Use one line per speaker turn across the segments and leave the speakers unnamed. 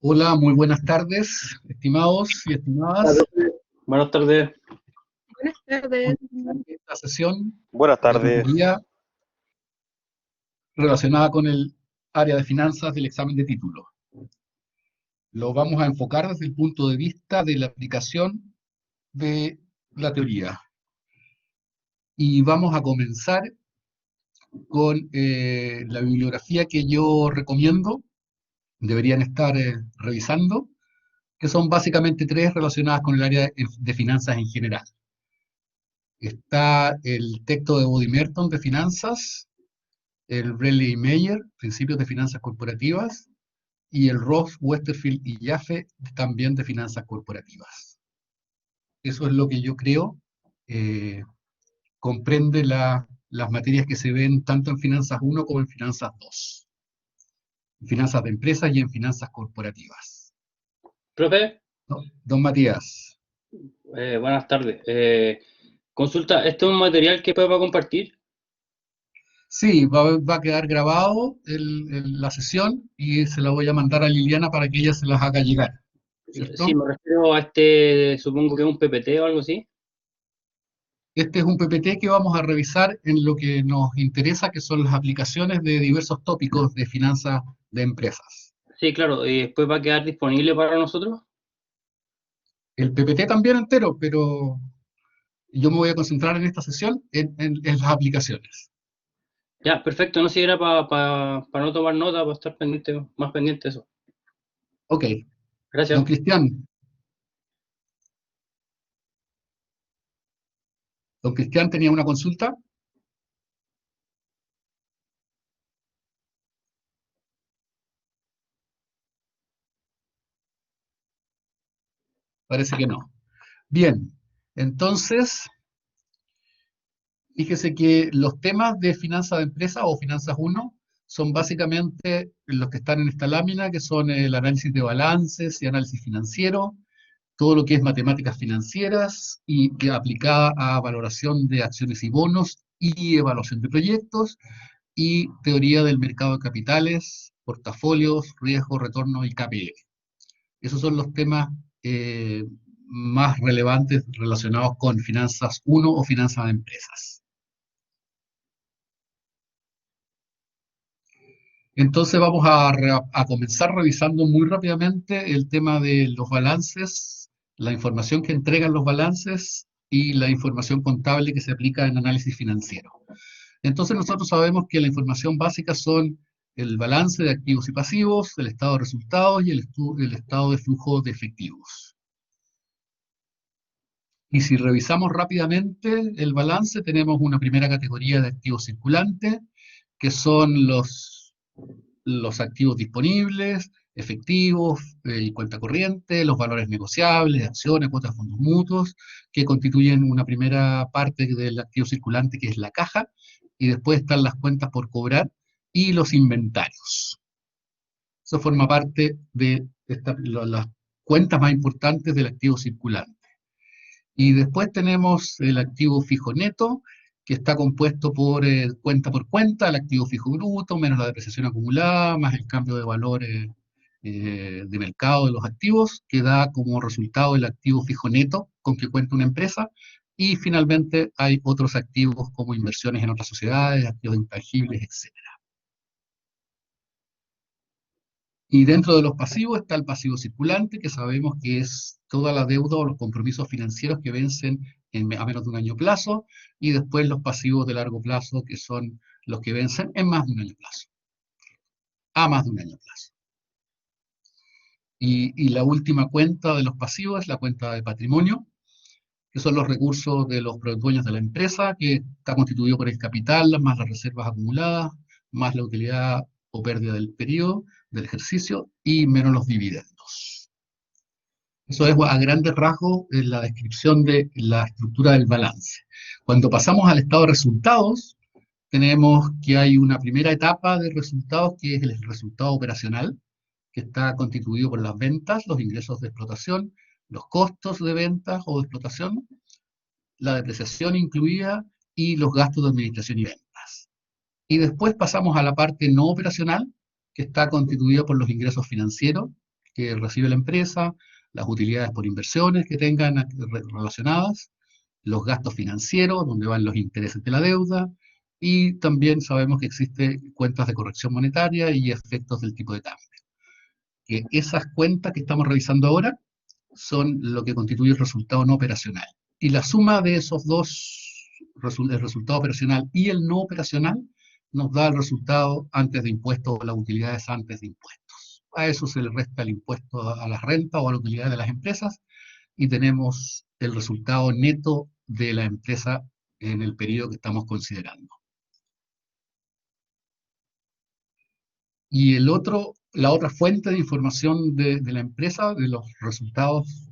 Hola, muy buenas tardes, estimados y estimadas.
Buenas tardes.
Buenas tardes.
Esta sesión
Buenas
de
tardes.
tutoría relacionada con el área de finanzas del examen de título. Lo vamos a enfocar desde el punto de vista de la aplicación de la teoría. Y vamos a comenzar con la bibliografía que yo recomiendo, deberían estar revisando, que son básicamente tres relacionadas con el área de finanzas en general. Está el texto de Body Merton de finanzas, el Brearley y Meyer, Principios de Finanzas Corporativas, y el Ross, Westerfield y Jaffe, también de Finanzas Corporativas. Eso es lo que yo creo comprende las materias que se ven tanto en Finanzas 1 como en Finanzas 2. En Finanzas de Empresas y en Finanzas Corporativas.
Profe,
¿No? Don Matías.
buenas tardes. Consulta, ¿este es un material que podemos compartir?
Sí, va a quedar grabado la sesión y se la voy a mandar a Liliana para que ella se las haga llegar,
Sí,
¿cierto?
me refiero a este, supongo que es un PPT o algo así.
Este es un PPT que vamos a revisar en lo que nos interesa, que son las aplicaciones de diversos tópicos de finanzas de empresas.
Sí, claro, y después va a quedar disponible para nosotros.
El PPT también entero, pero yo me voy a concentrar en esta sesión en las aplicaciones.
Ya, perfecto, no sé si era para no tomar nota, para estar pendiente, más pendiente de eso.
Ok, don
Gracias.
Cristian. Don Cristian tenía una consulta. Parece que no. Bien, entonces, fíjese que los temas de finanzas de empresa o finanzas 1 son básicamente los que están en esta lámina, que son el análisis de balances y análisis financiero, todo lo que es matemáticas financieras y que aplicada a valoración de acciones y bonos y evaluación de proyectos y teoría del mercado de capitales, portafolios, riesgo, retorno y KPI. Esos son los temas más relevantes relacionados con finanzas 1 o finanzas de empresas. Entonces vamos a comenzar revisando muy rápidamente el tema de los balances, la información que entregan los balances y la información contable que se aplica en análisis financiero. Entonces nosotros sabemos que la información básica son el balance de activos y pasivos, el estado de resultados y el estado de flujo de efectivos. Y si revisamos rápidamente el balance, tenemos una primera categoría de activos circulantes, que son los activos disponibles, efectivos y cuenta corriente, los valores negociables, acciones, cuotas, fondos mutuos, que constituyen una primera parte del activo circulante, que es la caja, y después están las cuentas por cobrar y los inventarios. Eso forma parte de las cuentas más importantes del activo circulante. Y después tenemos el activo fijo neto, que está compuesto por cuenta, el activo fijo bruto, menos la depreciación acumulada, más el cambio de valor de mercado de los activos, que da como resultado el activo fijo neto con que cuenta una empresa. Y finalmente hay otros activos como inversiones en otras sociedades, activos intangibles, etc. Y dentro de los pasivos está el pasivo circulante, que sabemos que es toda la deuda o los compromisos financieros que vencen a menos de un año plazo, y después los pasivos de largo plazo, que son los que vencen en más de un año plazo, a más de un año plazo. Y la última cuenta de los pasivos es la cuenta de patrimonio, que son los recursos de los dueños de la empresa, que está constituido por el capital, más las reservas acumuladas, más la utilidad o pérdida del periodo, del ejercicio, y menos los dividendos. Eso es a grandes rasgos la descripción de la estructura del balance. Cuando pasamos al estado de resultados, tenemos que hay una primera etapa de resultados que es el resultado operacional, que está constituido por las ventas, los ingresos de explotación, los costos de ventas o de explotación, la depreciación incluida y los gastos de administración y ventas. Y después pasamos a la parte no operacional, que está constituida por los ingresos financieros, que recibe la empresa, las utilidades por inversiones que tengan relacionadas, los gastos financieros, donde van los intereses de la deuda, y también sabemos que existen cuentas de corrección monetaria y efectos del tipo de cambio. Que esas cuentas que estamos revisando ahora son lo que constituye el resultado no operacional. Y la suma de esos dos, el resultado operacional y el no operacional, nos da el resultado antes de impuestos o las utilidades antes de impuestos. A eso se le resta el impuesto a las rentas o a la utilidad de las empresas y tenemos el resultado neto de la empresa en el periodo que estamos considerando. Y la otra fuente de información de la empresa, de los resultados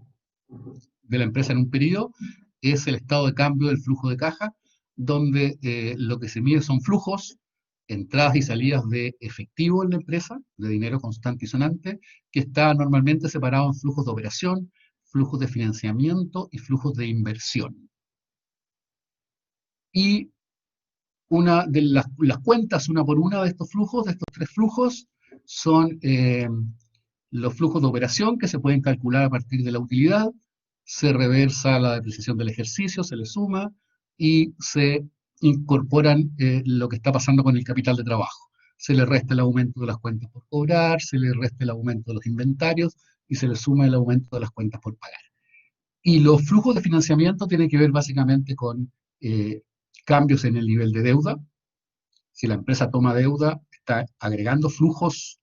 de la empresa en un periodo, es el estado de cambio del flujo de caja, donde lo que se mide son flujos, entradas y salidas de efectivo en la empresa, de dinero constante y sonante, que está normalmente separado en flujos de operación, flujos de financiamiento y flujos de inversión. Y una de las cuentas, una por una de estos flujos, de estos tres flujos, son los flujos de operación que se pueden calcular a partir de la utilidad, se reversa la depreciación del ejercicio, se le suma y se incorporan lo que está pasando con el capital de trabajo. Se le resta el aumento de las cuentas por cobrar, se le resta el aumento de los inventarios y se le suma el aumento de las cuentas por pagar. Y los flujos de financiamiento tienen que ver básicamente con cambios en el nivel de deuda. Si la empresa toma deuda, está agregando flujos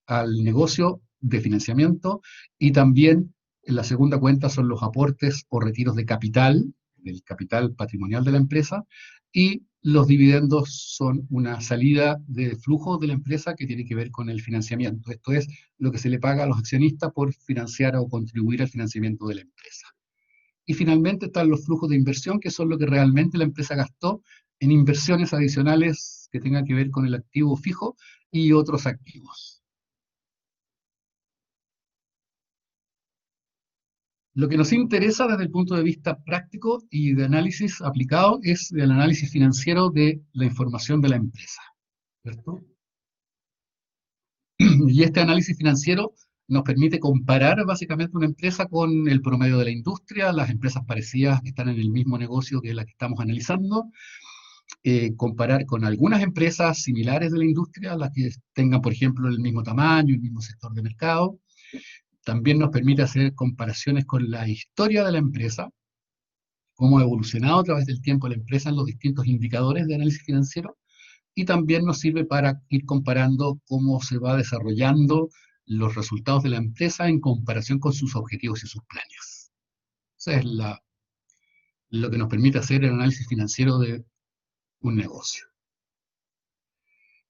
al negocio de financiamiento y también en la segunda cuenta son los aportes o retiros de capital, del capital patrimonial de la empresa, y los dividendos son una salida de flujo de la empresa que tiene que ver con el financiamiento. Esto es lo que se le paga a los accionistas por financiar o contribuir al financiamiento de la empresa. Y finalmente están los flujos de inversión, que son lo que realmente la empresa gastó en inversiones adicionales que tengan que ver con el activo fijo y otros activos. Lo que nos interesa desde el punto de vista práctico y de análisis aplicado es el análisis financiero de la información de la empresa, ¿cierto? Y este análisis financiero nos permite comparar básicamente una empresa con el promedio de la industria, las empresas parecidas que están en el mismo negocio que la que estamos analizando, comparar con algunas empresas similares de la industria, las que tengan, por ejemplo, el mismo tamaño, el mismo sector de mercado. También nos permite hacer comparaciones con la historia de la empresa, cómo ha evolucionado a través del tiempo la empresa en los distintos indicadores de análisis financiero, y también nos sirve para ir comparando cómo se va desarrollando los resultados de la empresa en comparación con sus objetivos y sus planes. Eso es lo que nos permite hacer el análisis financiero de un negocio.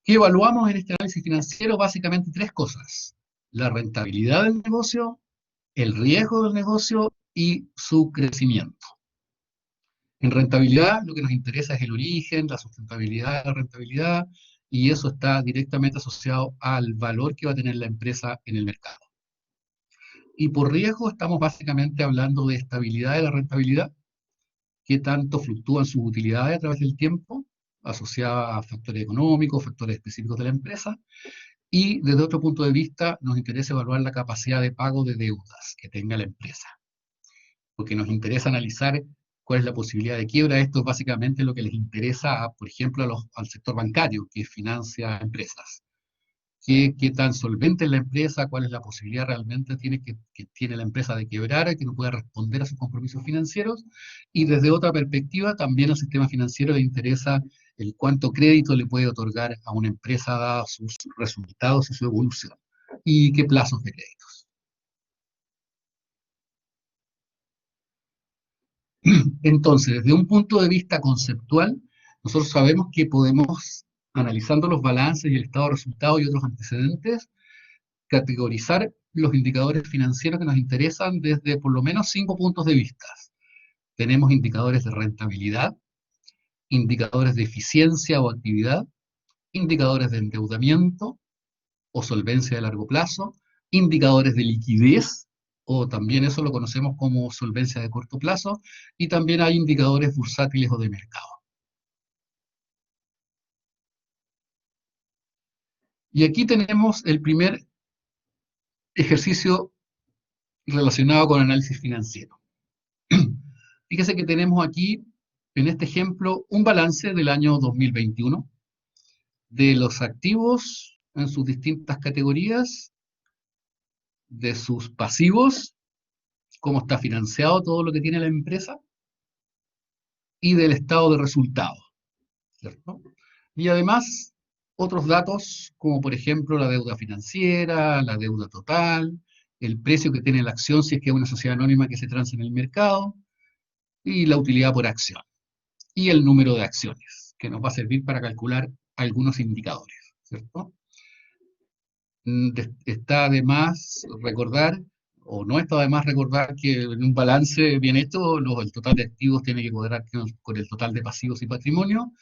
¿Qué evaluamos en este análisis financiero? Básicamente tres cosas: la rentabilidad del negocio, el riesgo del negocio y su crecimiento. En rentabilidad, lo que nos interesa es el origen, la sustentabilidad de la rentabilidad, y eso está directamente asociado al valor que va a tener la empresa en el mercado. Y por riesgo estamos básicamente hablando de estabilidad de la rentabilidad, qué tanto fluctúan sus utilidades a través del tiempo, asociada a factores económicos, factores específicos de la empresa, y desde otro punto de vista nos interesa evaluar la capacidad de pago de deudas que tenga la empresa, porque nos interesa analizar cuál es la posibilidad de quiebra. Esto es básicamente lo que les interesa, por ejemplo, al sector bancario que financia empresas. ¿Qué tan solvente es la empresa? ¿Cuál es la posibilidad realmente que tiene la empresa de quebrar, que no pueda responder a sus compromisos financieros? Y desde otra perspectiva, también al sistema financiero le interesa el cuánto crédito le puede otorgar a una empresa dados sus resultados y su evolución, y qué plazos de créditos. Entonces, desde un punto de vista conceptual, nosotros sabemos que podemos, analizando los balances y el estado de resultados y otros antecedentes, categorizar los indicadores financieros que nos interesan desde por lo menos 5 puntos de vista. Tenemos indicadores de rentabilidad, indicadores de eficiencia o actividad, indicadores de endeudamiento o solvencia de largo plazo, indicadores de liquidez, o también eso lo conocemos como solvencia de corto plazo, y también hay indicadores bursátiles o de mercado. Y aquí tenemos el primer ejercicio relacionado con análisis financiero. Fíjese que tenemos aquí, en este ejemplo, un balance del año 2021 de los activos en sus distintas categorías, de sus pasivos, cómo está financiado todo lo que tiene la empresa, y del estado de resultados, ¿cierto? Y además, otros datos, como por ejemplo la deuda financiera, la deuda total, el precio que tiene la acción si es que es una sociedad anónima que se transa en el mercado, y la utilidad por acción, y el número de acciones, que nos va a servir para calcular algunos indicadores, ¿cierto? Está de más recordar, o no está de más recordar, que en un balance bien hecho, el total de activos tiene que cuadrar con el total de pasivos y patrimonio,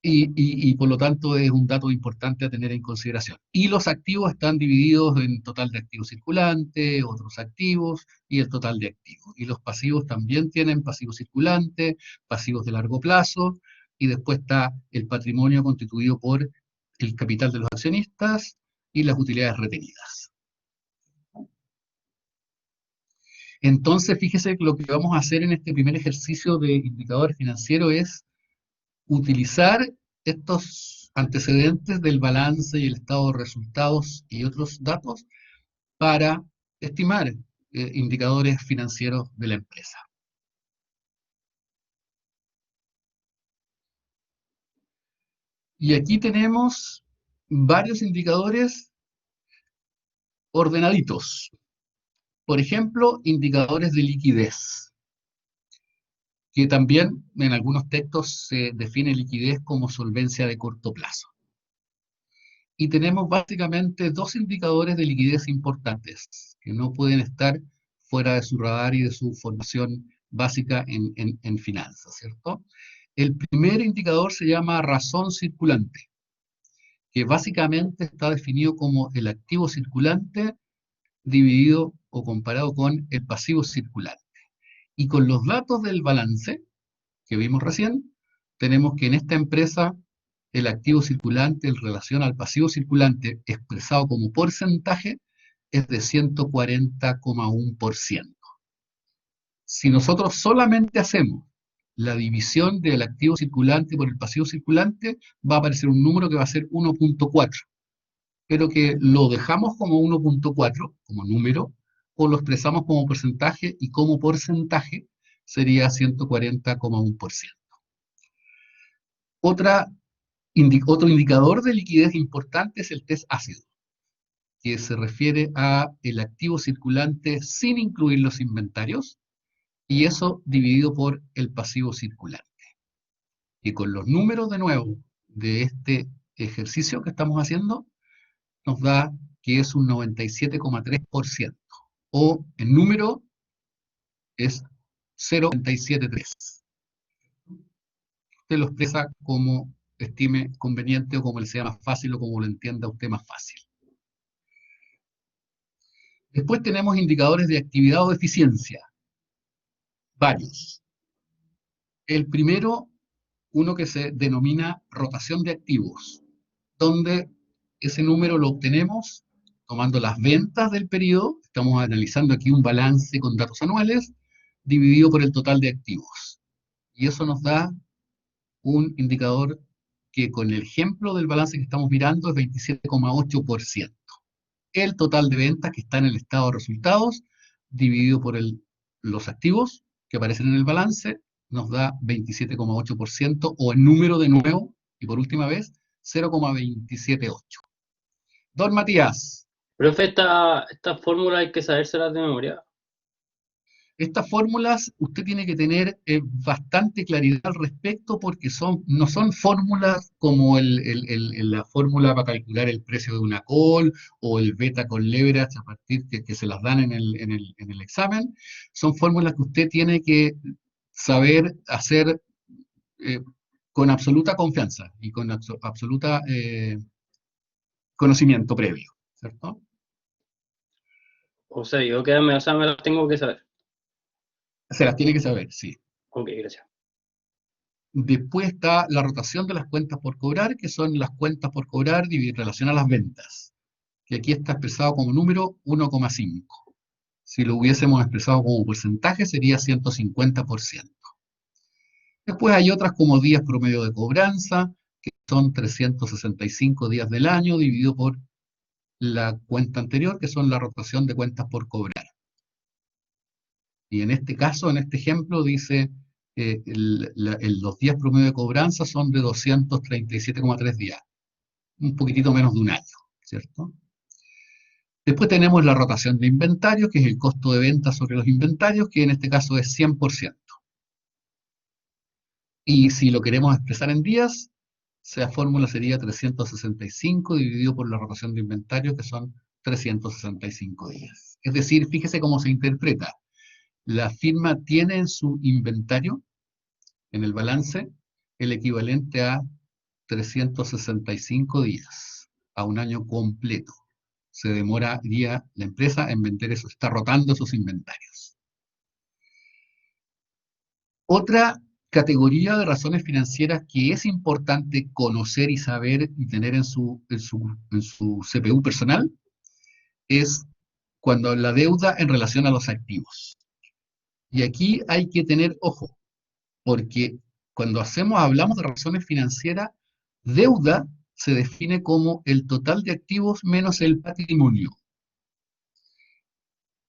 y por lo tanto es un dato importante a tener en consideración. Y los activos están divididos en total de activos circulantes, otros activos y el total de activos. Y los pasivos también tienen pasivos circulantes, pasivos de largo plazo, y después está el patrimonio constituido por el capital de los accionistas y las utilidades retenidas. Entonces, fíjese que lo que vamos a hacer en este primer ejercicio de indicador financiero es utilizar estos antecedentes del balance y el estado de resultados y otros datos para estimar indicadores financieros de la empresa. Y aquí tenemos varios indicadores ordenaditos. Por ejemplo, indicadores de liquidez, que también en algunos textos se define liquidez como solvencia de corto plazo. Y tenemos básicamente dos indicadores de liquidez importantes, que no pueden estar fuera de su radar y de su formación básica en finanzas, ¿cierto? El primer indicador se llama razón circulante, que básicamente está definido como el activo circulante dividido o comparado con el pasivo circulante. Y con los datos del balance que vimos recién, tenemos que en esta empresa el activo circulante en relación al pasivo circulante expresado como porcentaje es de 140,1%. Si nosotros solamente hacemos la división del activo circulante por el pasivo circulante, va a aparecer un número que va a ser 1.4, pero que lo dejamos como 1.4, como número, o lo expresamos como porcentaje, y como porcentaje sería 140,1%. Otro indicador de liquidez importante es el test ácido, que se refiere a el activo circulante sin incluir los inventarios, y eso dividido por el pasivo circulante. Y con los números de nuevo de este ejercicio que estamos haciendo, nos da que es un 97,3%, o el número es 0,973. Usted lo expresa como estime conveniente, o como le sea más fácil, o como lo entienda usted más fácil. Después tenemos indicadores de actividad o eficiencia, varios. El primero, uno que se denomina rotación de activos, donde ese número lo obtenemos tomando las ventas del periodo. Estamos analizando aquí un balance con datos anuales, dividido por el total de activos. Y eso nos da un indicador que, con el ejemplo del balance que estamos mirando, es 27,8%. El total de ventas que está en el estado de resultados, dividido por los activos que aparecen en el balance, nos da 27,8%, o el número de nuevo, y por última vez, 0,278. Don Matías.
Profe, esta fórmula hay que sabérselas de memoria.
Estas fórmulas usted tiene que tener bastante claridad al respecto, porque no son fórmulas como la fórmula para calcular el precio de una call, o el beta con leverage a partir que se las dan en el examen. Son fórmulas que usted tiene que saber hacer con absoluta confianza y con absoluta conocimiento previo, ¿cierto?
O sea, me las tengo que saber.
Se las tiene que saber, sí.
Ok, gracias.
Después está la rotación de las cuentas por cobrar, que son las cuentas por cobrar en relación a las ventas, que aquí está expresado como número 1,5. Si lo hubiésemos expresado como porcentaje sería 150%. Después hay otras como días promedio de cobranza, que son 365 días del año dividido por la cuenta anterior, que son la rotación de cuentas por cobrar. Y en este caso, en este ejemplo, dice los días promedio de cobranza son de 237,3 días, un poquitito menos de un año, ¿cierto? Después tenemos la rotación de inventarios, que es el costo de venta sobre los inventarios, que en este caso es 100%. Y si lo queremos expresar en días, la fórmula sería 365 dividido por la rotación de inventarios, que son 365 días. Es decir, fíjese cómo se interpreta. La firma tiene en su inventario, en el balance, el equivalente a 365 días, a un año completo. Se demoraría la empresa en vender eso, está rotando esos inventarios. Otra categoría de razones financieras que es importante conocer y saber y tener en su CPU personal es cuando la deuda en relación a los activos. Y aquí hay que tener ojo, porque cuando hablamos de razones financieras, deuda se define como el total de activos menos el patrimonio.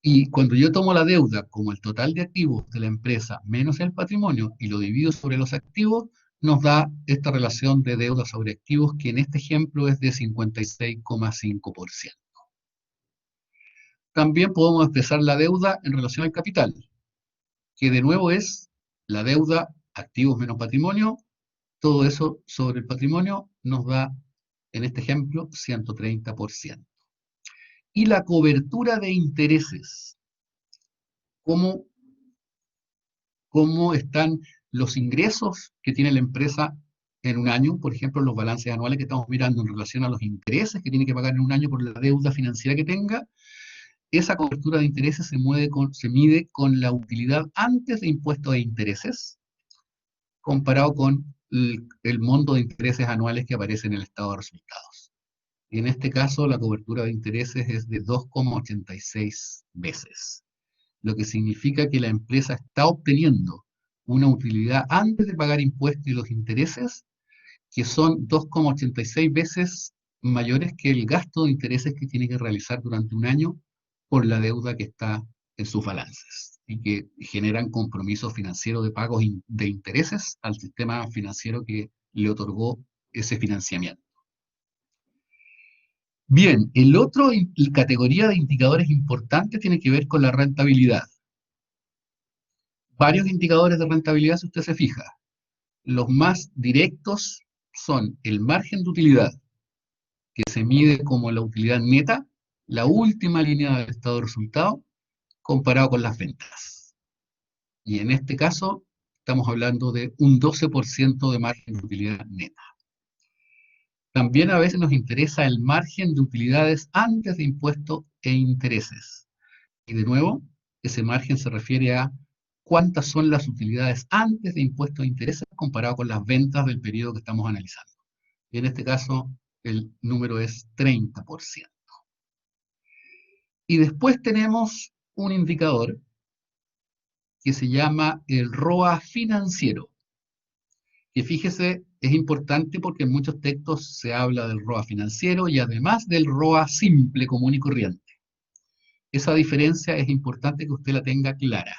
Y cuando yo tomo la deuda como el total de activos de la empresa menos el patrimonio y lo divido sobre los activos, nos da esta relación de deuda sobre activos que en este ejemplo es de 56,5%. También podemos expresar la deuda en relación al capital, que de nuevo es la deuda, activos menos patrimonio, todo eso sobre el patrimonio nos da, en este ejemplo, 130%. Y la cobertura de intereses, cómo están los ingresos que tiene la empresa en un año, por ejemplo, los balances anuales que estamos mirando en relación a los intereses que tiene que pagar en un año por la deuda financiera que tenga. Esa cobertura de intereses se mide con la utilidad antes de impuestos de intereses, comparado con el monto de intereses anuales que aparece en el estado de resultados. Y en este caso, la cobertura de intereses es de 2,86 veces, lo que significa que la empresa está obteniendo una utilidad antes de pagar impuestos y los intereses, que son 2,86 veces mayores que el gasto de intereses que tiene que realizar durante un año por la deuda que está en sus balances y que generan compromisos financieros de pagos de intereses al sistema financiero que le otorgó ese financiamiento. Bien, el otro categoría de indicadores importantes tiene que ver con la rentabilidad. Varios indicadores de rentabilidad, si usted se fija. Los más directos son el margen de utilidad, que se mide como la utilidad neta, la última línea del estado de resultado, comparado con las ventas. Y en este caso, estamos hablando de un 12% de margen de utilidad neta. También a veces nos interesa el margen de utilidades antes de impuestos e intereses. Y de nuevo, ese margen se refiere a cuántas son las utilidades antes de impuestos e intereses comparado con las ventas del periodo que estamos analizando. Y en este caso, el número es 30%. Y después tenemos un indicador que se llama el ROA financiero, que fíjese, es importante porque en muchos textos se habla del ROA financiero y además del ROA simple, común y corriente. Esa diferencia es importante que usted la tenga clara.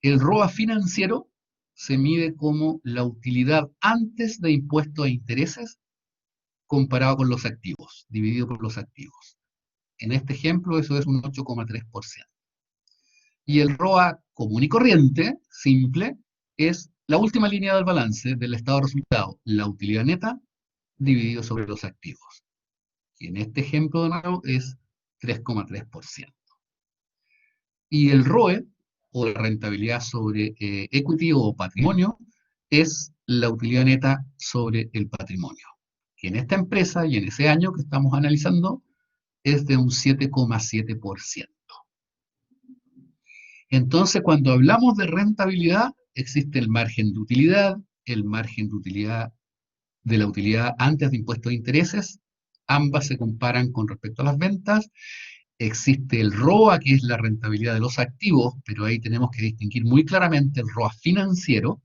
El ROA financiero se mide como la utilidad antes de impuestos e intereses comparado con los activos, dividido por los activos. En este ejemplo eso es un 8,3%. Y el ROA común y corriente, simple, es la última línea del balance del estado de resultado, la utilidad neta dividido sobre los activos. Y en este ejemplo de nuevo es 3,3%. Y el ROE, o la rentabilidad sobre equity o patrimonio, es la utilidad neta sobre el patrimonio. Que en esta empresa y en ese año que estamos analizando es de un 7,7%. Entonces, cuando hablamos de rentabilidad, existe el margen de utilidad, el margen de utilidad de la utilidad antes de impuestos de intereses, Ambas se comparan con respecto a las ventas. Existe el ROA, que es la rentabilidad de los activos, pero ahí tenemos que distinguir muy claramente el ROA financiero,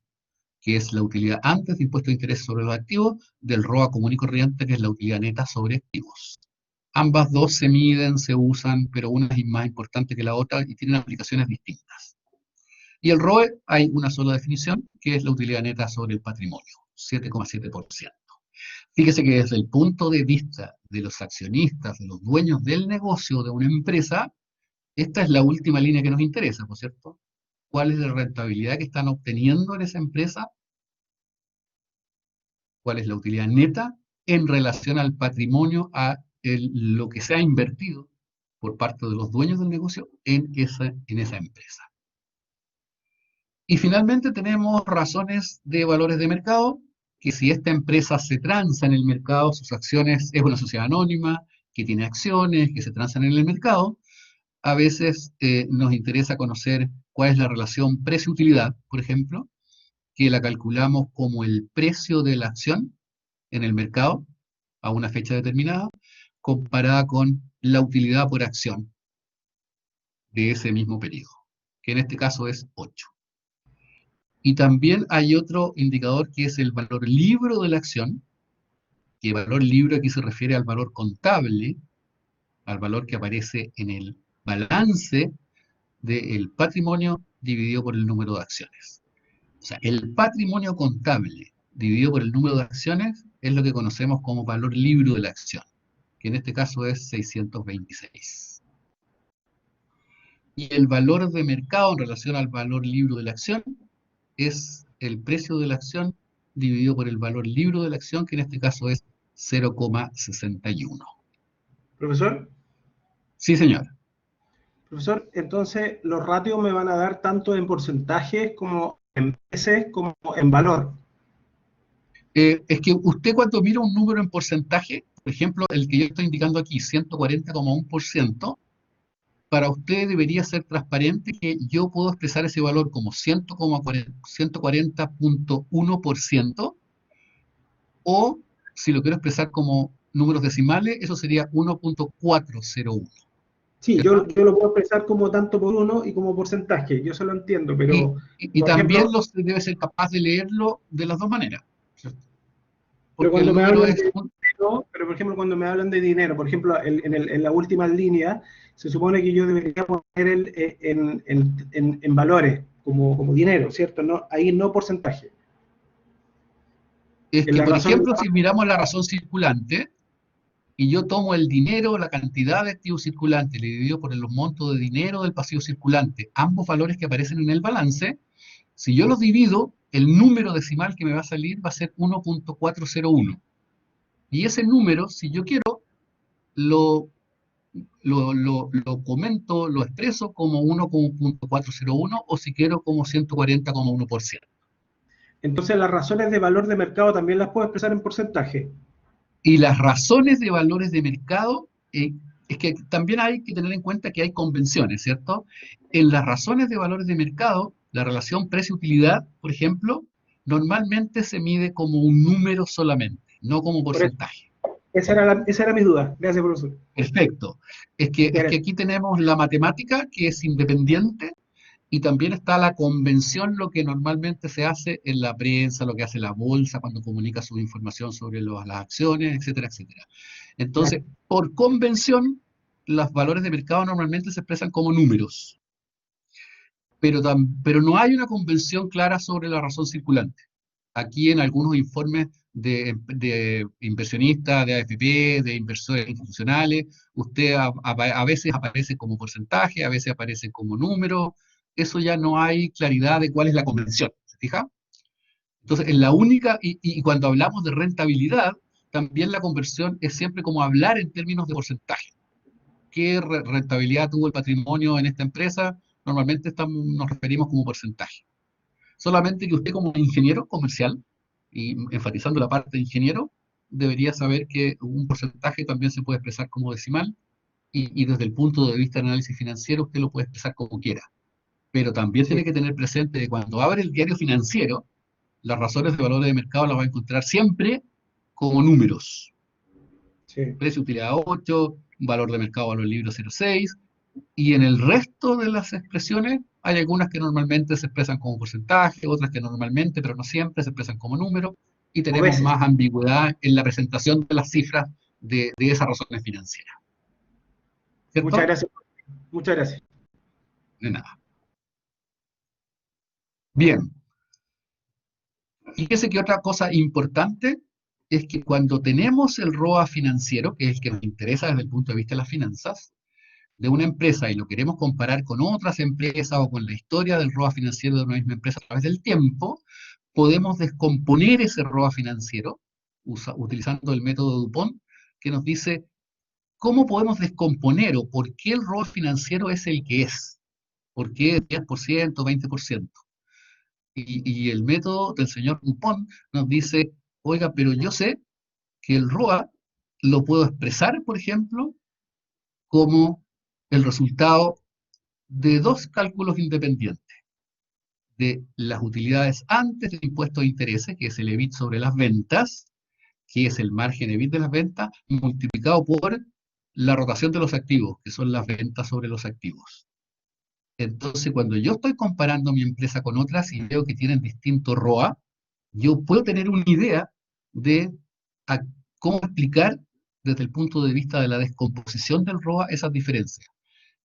que es la utilidad antes de impuesto de interés sobre los activos, del ROA común y corriente, que es la utilidad neta sobre activos. Ambas dos se miden, se usan, pero una es más importante que la otra y tienen aplicaciones distintas. Y el ROE hay una sola definición, que es la utilidad neta sobre el patrimonio, 7,7%. Fíjese que desde el punto de vista de los accionistas, de los dueños del negocio de una empresa, esta es la última línea que nos interesa, ¿no es cierto? ¿Cuál es la rentabilidad que están obteniendo en esa empresa? ¿Cuál es la utilidad neta en relación al patrimonio, lo que se ha invertido por parte de los dueños del negocio en esa empresa? Y finalmente tenemos razones de valores de mercado, que si esta empresa se transa en el mercado, sus acciones, es una sociedad anónima, que tiene acciones, que se transan en el mercado, a veces nos interesa conocer cuál es la relación precio-utilidad, por ejemplo, que la calculamos como el precio de la acción en el mercado a una fecha determinada, comparada con la utilidad por acción de ese mismo periodo, que en este caso es 8. Y también hay otro indicador que es el valor libro de la acción, que el valor libro aquí se refiere al valor contable, al valor que aparece en el balance del patrimonio dividido por el número de acciones. O sea, el patrimonio contable dividido por el número de acciones es lo que conocemos como valor libro de la acción, que en este caso es 626. Y el valor de mercado en relación al valor libro de la acción es el precio de la acción dividido por el valor libro de la acción, que en este caso es 0,61.
Profesor,
Sí, señor.
entonces los ratios me van a dar tanto en porcentajes como en veces como en valor.
Es que usted cuando mira un número en porcentaje, por ejemplo, el que yo estoy indicando aquí, 140,1%, para usted debería ser transparente que yo puedo expresar ese valor como 140,1%, o si lo quiero expresar como números decimales, eso sería 1,401.
Sí, yo
¿Cierto?
lo puedo expresar como tanto por uno y como porcentaje, yo se lo entiendo, pero,
Y
por
también
ejemplo,
debe ser capaz de leerlo de las dos maneras, ¿cierto?
pero
Porque el
cuando me
número
hablan
es
de dinero, pero por ejemplo, cuando me hablan de dinero, por ejemplo, en la última línea, se supone que yo debería poner en valores, como dinero, ¿cierto? No, ahí no porcentaje.
es
En
que,
la
por
razón,
ejemplo, si miramos la razón circulante, y yo tomo el dinero, la cantidad de activo circulante, le divido por los montos de dinero del pasivo circulante, ambos valores que aparecen en el balance, si yo los divido, el número decimal que me va a salir va a ser 1,401. Y ese número, si yo quiero, lo, lo comento, lo expreso como 1,401 o si quiero como 140,1%.
entonces las razones de valor de mercado también las puedo expresar en porcentaje.
Y las razones de valores de mercado, es que también hay que tener en cuenta que hay convenciones, ¿cierto? En las razones de valores de mercado, la relación precio-utilidad, por ejemplo, normalmente se mide como un número solamente, no como
Por eso,
porcentaje.
esa era mi duda. Gracias, profesor.
Perfecto. Es que aquí tenemos la matemática, que es independiente, y también está la convención, lo que normalmente se hace en la prensa, lo que hace la bolsa cuando comunica su información sobre las acciones, etcétera, etcétera. Entonces, por convención, los valores de mercado normalmente se expresan como números, pero no hay una convención clara sobre la razón circulante. Aquí en algunos informes de inversionistas, de AFP, de inversores institucionales, usted a veces aparece como porcentaje, a veces aparece como número. Eso ya no hay claridad de cuál es la convención, ¿se fija? Entonces, en la única, y cuando hablamos de rentabilidad, también la conversión es siempre como hablar en términos de porcentaje. ¿Qué rentabilidad tuvo el patrimonio en esta empresa? Normalmente nos referimos como porcentaje. Solamente que usted como ingeniero comercial, y enfatizando la parte de ingeniero, debería saber que un porcentaje también se puede expresar como decimal, y desde el punto de vista del análisis financiero usted lo puede expresar como quiera. Pero también
Sí.
tiene que tener presente que cuando abre el diario financiero, las razones de valores de mercado las va a encontrar siempre como números.
Sí.
precio utilidad 8, valor de mercado valor libre 0,6, y en el resto de las expresiones hay algunas que normalmente se expresan como porcentaje, otras que normalmente, pero no siempre, se expresan como número, y
O
tenemos
veces.
más ambigüedad en la presentación de las cifras de esas razones financieras.
Muchas
¿Cierto?
gracias. Muchas gracias.
De nada. Bien. Fíjese que otra cosa importante es que cuando tenemos el ROA financiero, que es el que nos interesa desde el punto de vista de las finanzas, de una empresa y lo queremos comparar con otras empresas o con la historia del ROA financiero de una misma empresa a través del tiempo, podemos descomponer ese ROA financiero utilizando el método DuPont, que nos dice cómo podemos descomponer o por qué el ROA financiero es el que es. ¿Por qué 10%, 20%? Y el método del señor Dupont nos dice, oiga, pero yo sé que el ROA lo puedo expresar, por ejemplo, como el resultado de dos cálculos independientes, de las utilidades antes del impuesto de intereses, que es el EBIT sobre las ventas, que es el margen EBIT de las ventas, multiplicado por la rotación de los activos, que son las ventas sobre los activos. Entonces, cuando yo estoy comparando mi empresa con otras y veo que tienen distinto ROA, yo puedo tener una idea de a cómo explicar desde el punto de vista de la descomposición del ROA esas diferencias.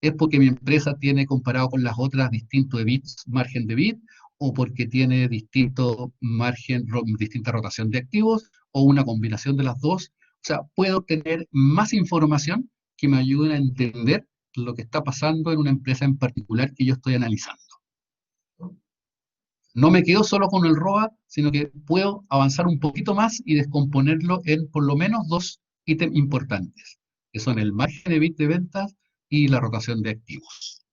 ¿Es porque mi empresa tiene comparado con las otras distinto EBIT, margen de EBIT, o porque tiene distinto margen, distinta rotación de activos, o una combinación de las dos? O sea, puedo tener más información que me ayude a entender lo que está pasando en una empresa en particular que yo estoy analizando. No me quedo solo con el ROA, sino que puedo avanzar un poquito más y descomponerlo en por lo menos dos ítems importantes, que son el margen EBIT de ventas y la rotación de activos.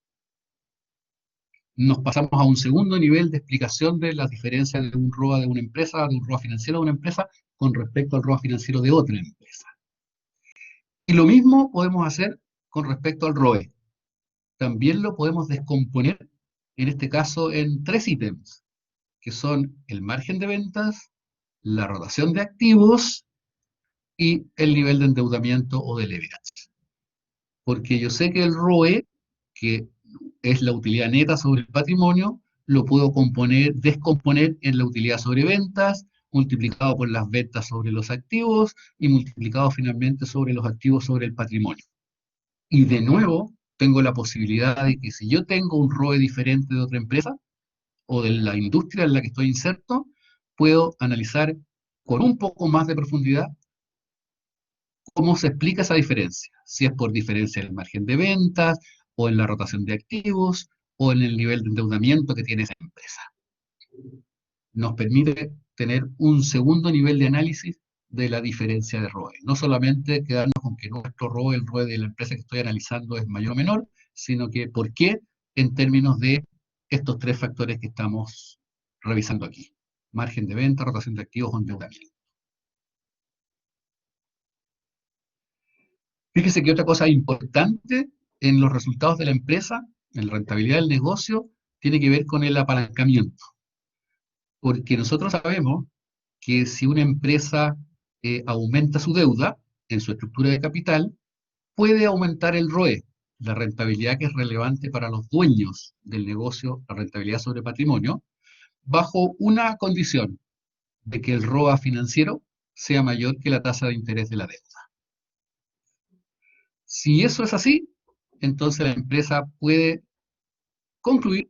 Nos pasamos a un segundo nivel de explicación de las diferencias de un ROA de una empresa, de un ROA financiero de una empresa, con respecto al ROA financiero de otra empresa. Y lo mismo podemos hacer con respecto al ROE. También lo podemos descomponer, en este caso, en tres ítems, que son el margen de ventas, la rotación de activos y el nivel de endeudamiento o de leverage. Porque yo sé que el ROE, que es la utilidad neta sobre el patrimonio, lo puedo descomponer en la utilidad sobre ventas, multiplicado por las ventas sobre los activos y multiplicado finalmente sobre los activos sobre el patrimonio. Y de nuevo, tengo la posibilidad de que si yo tengo un ROE diferente de otra empresa o de la industria en la que estoy inserto, puedo analizar con un poco más de profundidad cómo se explica esa diferencia, si es por diferencia en el margen de ventas, o en la rotación de activos, o en el nivel de endeudamiento que tiene esa empresa. Nos permite tener un segundo nivel de análisis de la diferencia de ROE. No solamente quedarnos con que nuestro ROE, el ROE de la empresa que estoy analizando es mayor o menor, sino que por qué en términos de estos tres factores que estamos revisando aquí. Margen de venta, rotación de activos o endeudamiento. Fíjese que otra cosa importante en los resultados de la empresa, en la rentabilidad del negocio, tiene que ver con el apalancamiento. Porque nosotros sabemos que si una empresa aumenta su deuda en su estructura de capital, puede aumentar el ROE, la rentabilidad que es relevante para los dueños del negocio, la rentabilidad sobre patrimonio, bajo una condición, de que el ROA financiero sea mayor que la tasa de interés de la deuda. Si eso es así, entonces la empresa puede concluir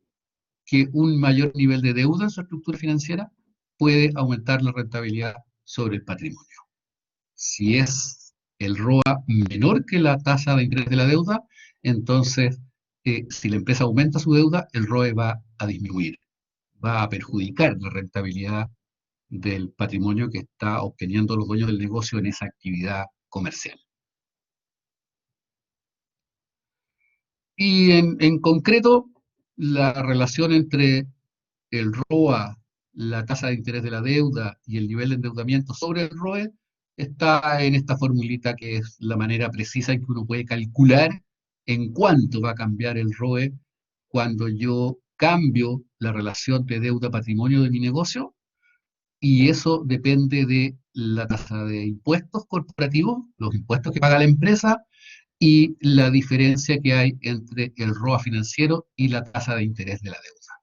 que un mayor nivel de deuda en su estructura financiera puede aumentar la rentabilidad sobre el patrimonio. Si es el ROA menor que la tasa de interés de la deuda, entonces si la empresa aumenta su deuda, el ROE va a disminuir, va a perjudicar la rentabilidad del patrimonio que está obteniendo los dueños del negocio en esa actividad comercial. Y en concreto, la relación entre el ROA, la tasa de interés de la deuda y el nivel de endeudamiento sobre el ROE está en esta formulita que es la manera precisa en que uno puede calcular en cuánto va a cambiar el ROE cuando yo cambio la relación de deuda-patrimonio de mi negocio y eso depende de la tasa de impuestos corporativos, los impuestos que paga la empresa, y la diferencia que hay entre el ROA financiero y la tasa de interés de la deuda.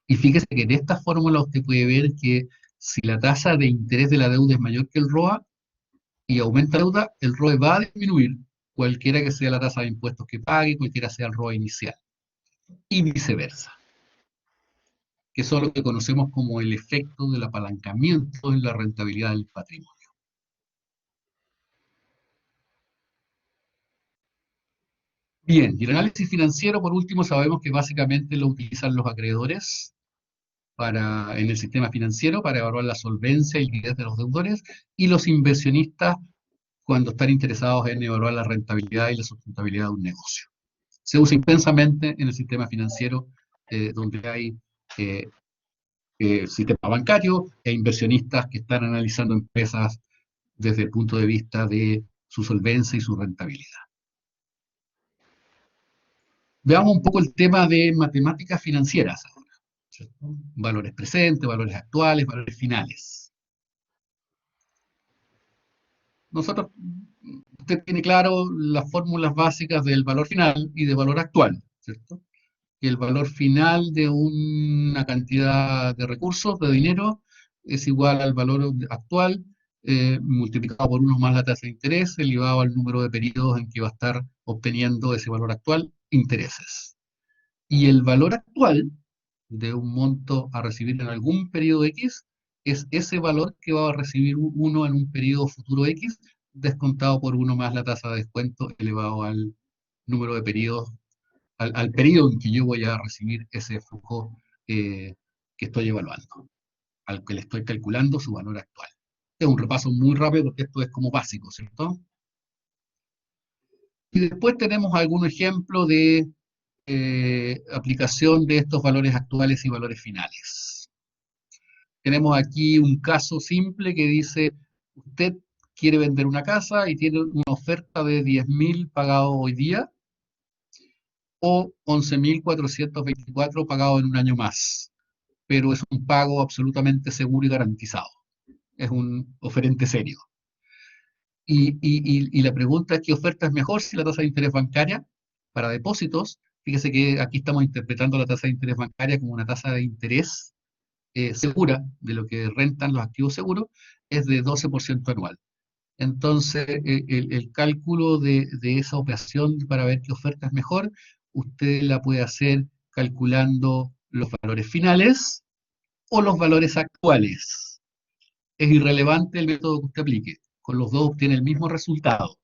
Y fíjese que en esta fórmula usted puede ver que si la tasa de interés de la deuda es mayor que el ROA y aumenta la deuda, el ROE va a disminuir, cualquiera que sea la tasa de impuestos que pague, cualquiera sea el ROE inicial, y viceversa, que son lo que conocemos como el efecto del apalancamiento en la rentabilidad del patrimonio. Bien, y el análisis financiero, por último, sabemos que básicamente lo utilizan los acreedores en el sistema financiero para evaluar la solvencia y liquidez de los deudores, y los inversionistas cuando están interesados en evaluar la rentabilidad y la sustentabilidad de un negocio. Se usa intensamente en el sistema financiero, donde hay sistema bancario e inversionistas que están analizando empresas desde el punto de vista de su solvencia y su rentabilidad. Veamos un poco el tema de matemáticas financieras ahora, ¿cierto? Valores presentes, valores actuales, valores finales. Usted tiene claro las fórmulas básicas del valor final y de valor actual, ¿cierto? Que el valor final de una cantidad de recursos, de dinero, es igual al valor actual, multiplicado por 1 más la tasa de interés, elevado al número de periodos en que va a estar obteniendo ese valor actual, intereses. Y el valor actual de un monto a recibir en algún periodo X es ese valor que va a recibir uno en un periodo futuro X, descontado por 1 más la tasa de descuento elevado al número de periodos, al periodo en que yo voy a recibir ese flujo que estoy evaluando, al que le estoy calculando su valor actual. Es un repaso muy rápido porque esto es como básico, ¿cierto? Y después tenemos algún ejemplo de aplicación de estos valores actuales y valores finales. Tenemos aquí un caso simple que dice, usted quiere vender una casa y tiene una oferta de 10.000 pagado hoy día, o 11.424 pagado en un año más, pero es un pago absolutamente seguro y garantizado. Es un oferente serio. Y la pregunta es, ¿qué oferta es mejor si la tasa de interés bancaria para depósitos? Fíjese que aquí estamos interpretando la tasa de interés bancaria como una tasa de interés segura, de lo que rentan los activos seguros, es de 12% anual. Entonces, el cálculo de esa operación para ver qué oferta es mejor, usted la puede hacer calculando los valores finales o los valores actuales. Es irrelevante el método que usted aplique, con los dos obtiene el mismo resultado.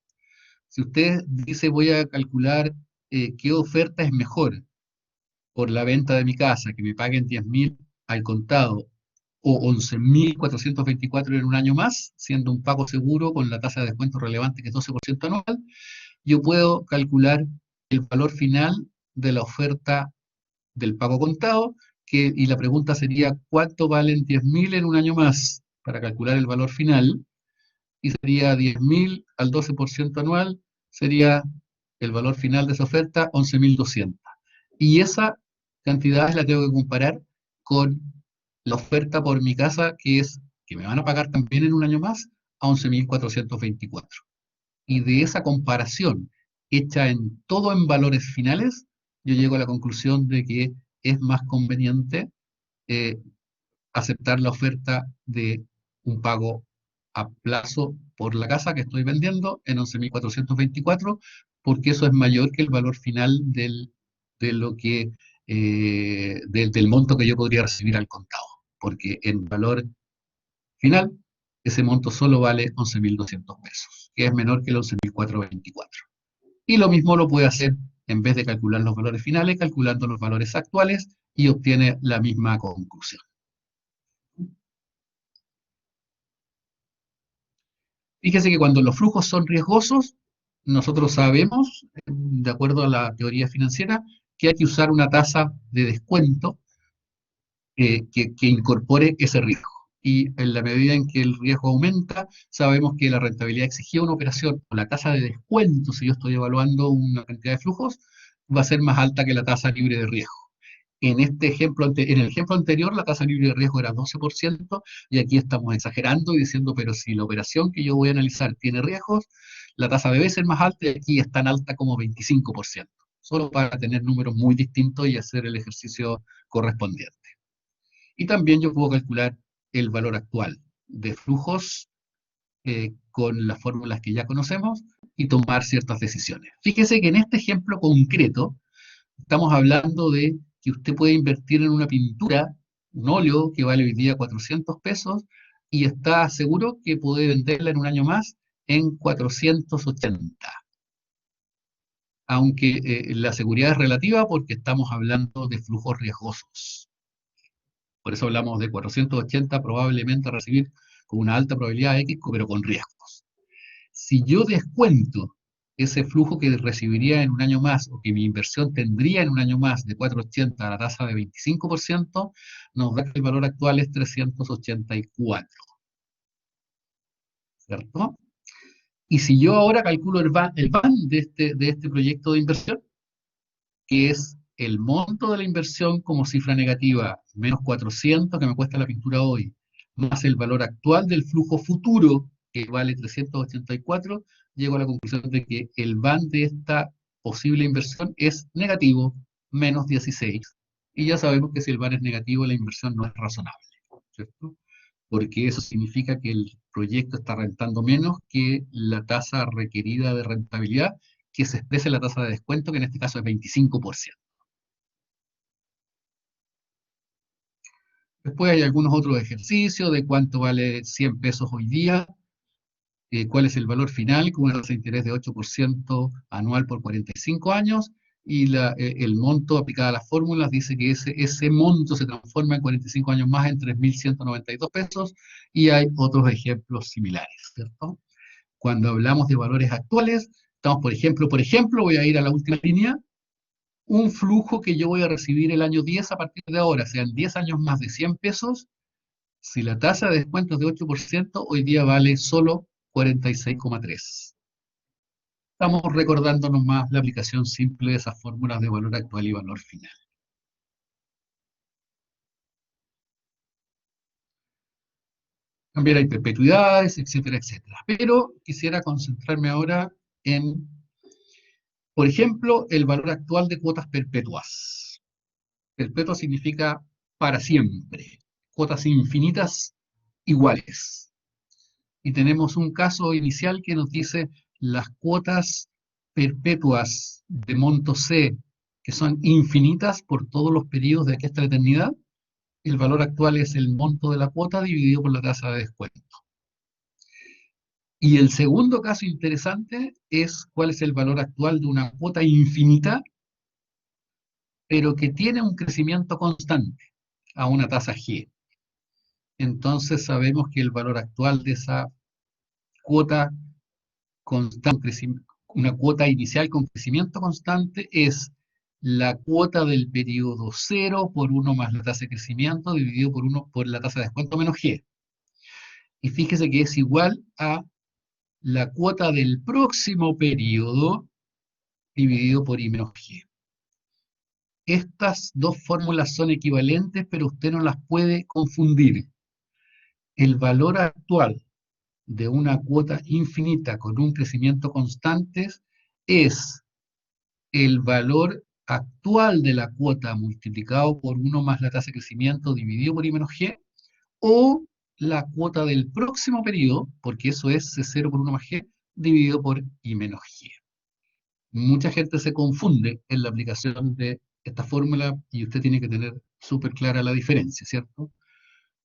Si usted dice voy a calcular qué oferta es mejor por la venta de mi casa, que me paguen 10.000 al contado o 11.424 en un año más, siendo un pago seguro con la tasa de descuento relevante que es 12% anual, yo puedo calcular el valor final de la oferta del pago contado, y la pregunta sería, ¿cuánto valen 10.000 en un año más? Para calcular el valor final, y sería 10.000 al 12% anual, sería el valor final de esa oferta, 11.200. Y esa cantidad la tengo que comparar con la oferta por mi casa, que me van a pagar también en un año más, a 11.424. Y de esa comparación, hecha todo en valores finales, yo llego a la conclusión de que es más conveniente aceptar la oferta de un pago a plazo por la casa que estoy vendiendo en 11.424, porque eso es mayor que el valor final del monto que yo podría recibir al contado, porque en valor final ese monto solo vale 11.200 pesos, que es menor que el 11.424. Y lo mismo lo puede hacer, en vez de calcular los valores finales, calculando los valores actuales, y obtiene la misma conclusión. Fíjese que cuando los flujos son riesgosos, nosotros sabemos, de acuerdo a la teoría financiera, que hay que usar una tasa de descuento que incorpore ese riesgo. Y en la medida en que el riesgo aumenta, sabemos que la rentabilidad exigida de una operación, o la tasa de descuento, si yo estoy evaluando una cantidad de flujos, va a ser más alta que la tasa libre de riesgo. En en el ejemplo anterior, la tasa libre de riesgo era 12%, y aquí estamos exagerando y diciendo, pero si la operación que yo voy a analizar tiene riesgos, la tasa debe ser más alta, y aquí es tan alta como 25%, solo para tener números muy distintos y hacer el ejercicio correspondiente. Y también yo puedo calcular el valor actual de flujos con las fórmulas que ya conocemos y tomar ciertas decisiones. Fíjese que en este ejemplo concreto, estamos hablando de que usted puede invertir en una pintura, un óleo que vale hoy día 400 pesos, y está seguro que puede venderla en un año más en 480. Aunque la seguridad es relativa porque estamos hablando de flujos riesgosos. Por eso hablamos de 480 probablemente recibir con una alta probabilidad X, pero con riesgos. Si yo descuento ese flujo que recibiría en un año más, o que mi inversión tendría en un año más, de 480 a la tasa de 25%, nos da que el valor actual es 384. ¿Cierto? Y si yo ahora calculo el VAN de este proyecto de inversión, que es el monto de la inversión como cifra negativa, menos 400 que me cuesta la pintura hoy, más el valor actual del flujo futuro, que vale 384, llego a la conclusión de que el VAN de esta posible inversión es negativo, menos 16. Y ya sabemos que si el VAN es negativo, la inversión no es razonable, ¿cierto? Porque eso significa que el proyecto está rentando menos que la tasa requerida de rentabilidad, que se expresa en la tasa de descuento, que en este caso es 25%. Después hay algunos otros ejercicios de cuánto vale 100 pesos hoy día, cuál es el valor final, con una tasa de interés de 8% anual por 45 años, y el monto aplicado a las fórmulas dice que ese monto se transforma en 45 años más en 3.192 pesos, y hay otros ejemplos similares, ¿cierto? Cuando hablamos de valores actuales, estamos, por ejemplo, voy a ir a la última línea, un flujo que yo voy a recibir el año 10 a partir de ahora, sean 10 años más de 100 pesos, si la tasa de descuento es de 8%, hoy día vale solo 46,3. Estamos recordándonos más la aplicación simple de esas fórmulas de valor actual y valor final. También hay perpetuidades, etcétera, etcétera. Pero quisiera concentrarme ahora en, por ejemplo, el valor actual de cuotas perpetuas. Perpetua significa para siempre, cuotas infinitas iguales. Y tenemos un caso inicial que nos dice las cuotas perpetuas de monto C, que son infinitas por todos los periodos de aquí hasta la eternidad. El valor actual es el monto de la cuota dividido por la tasa de descuento. Y el segundo caso interesante es cuál es el valor actual de una cuota infinita, pero que tiene un crecimiento constante a una tasa G. Entonces sabemos que el valor actual de esa cuota constante, una cuota inicial con crecimiento constante, es la cuota del periodo 0 por 1 más la tasa de crecimiento dividido por 1 por la tasa de descuento menos G. Y fíjese que es igual a la cuota del próximo periodo dividido por I menos G. Estas dos fórmulas son equivalentes, pero usted no las puede confundir. El valor actual de una cuota infinita con un crecimiento constante es el valor actual de la cuota multiplicado por 1 más la tasa de crecimiento dividido por I menos G, o la cuota del próximo periodo, porque eso es C0 por 1 más G, dividido por I menos G. Mucha gente se confunde en la aplicación de esta fórmula y usted tiene que tener súper clara la diferencia, ¿cierto?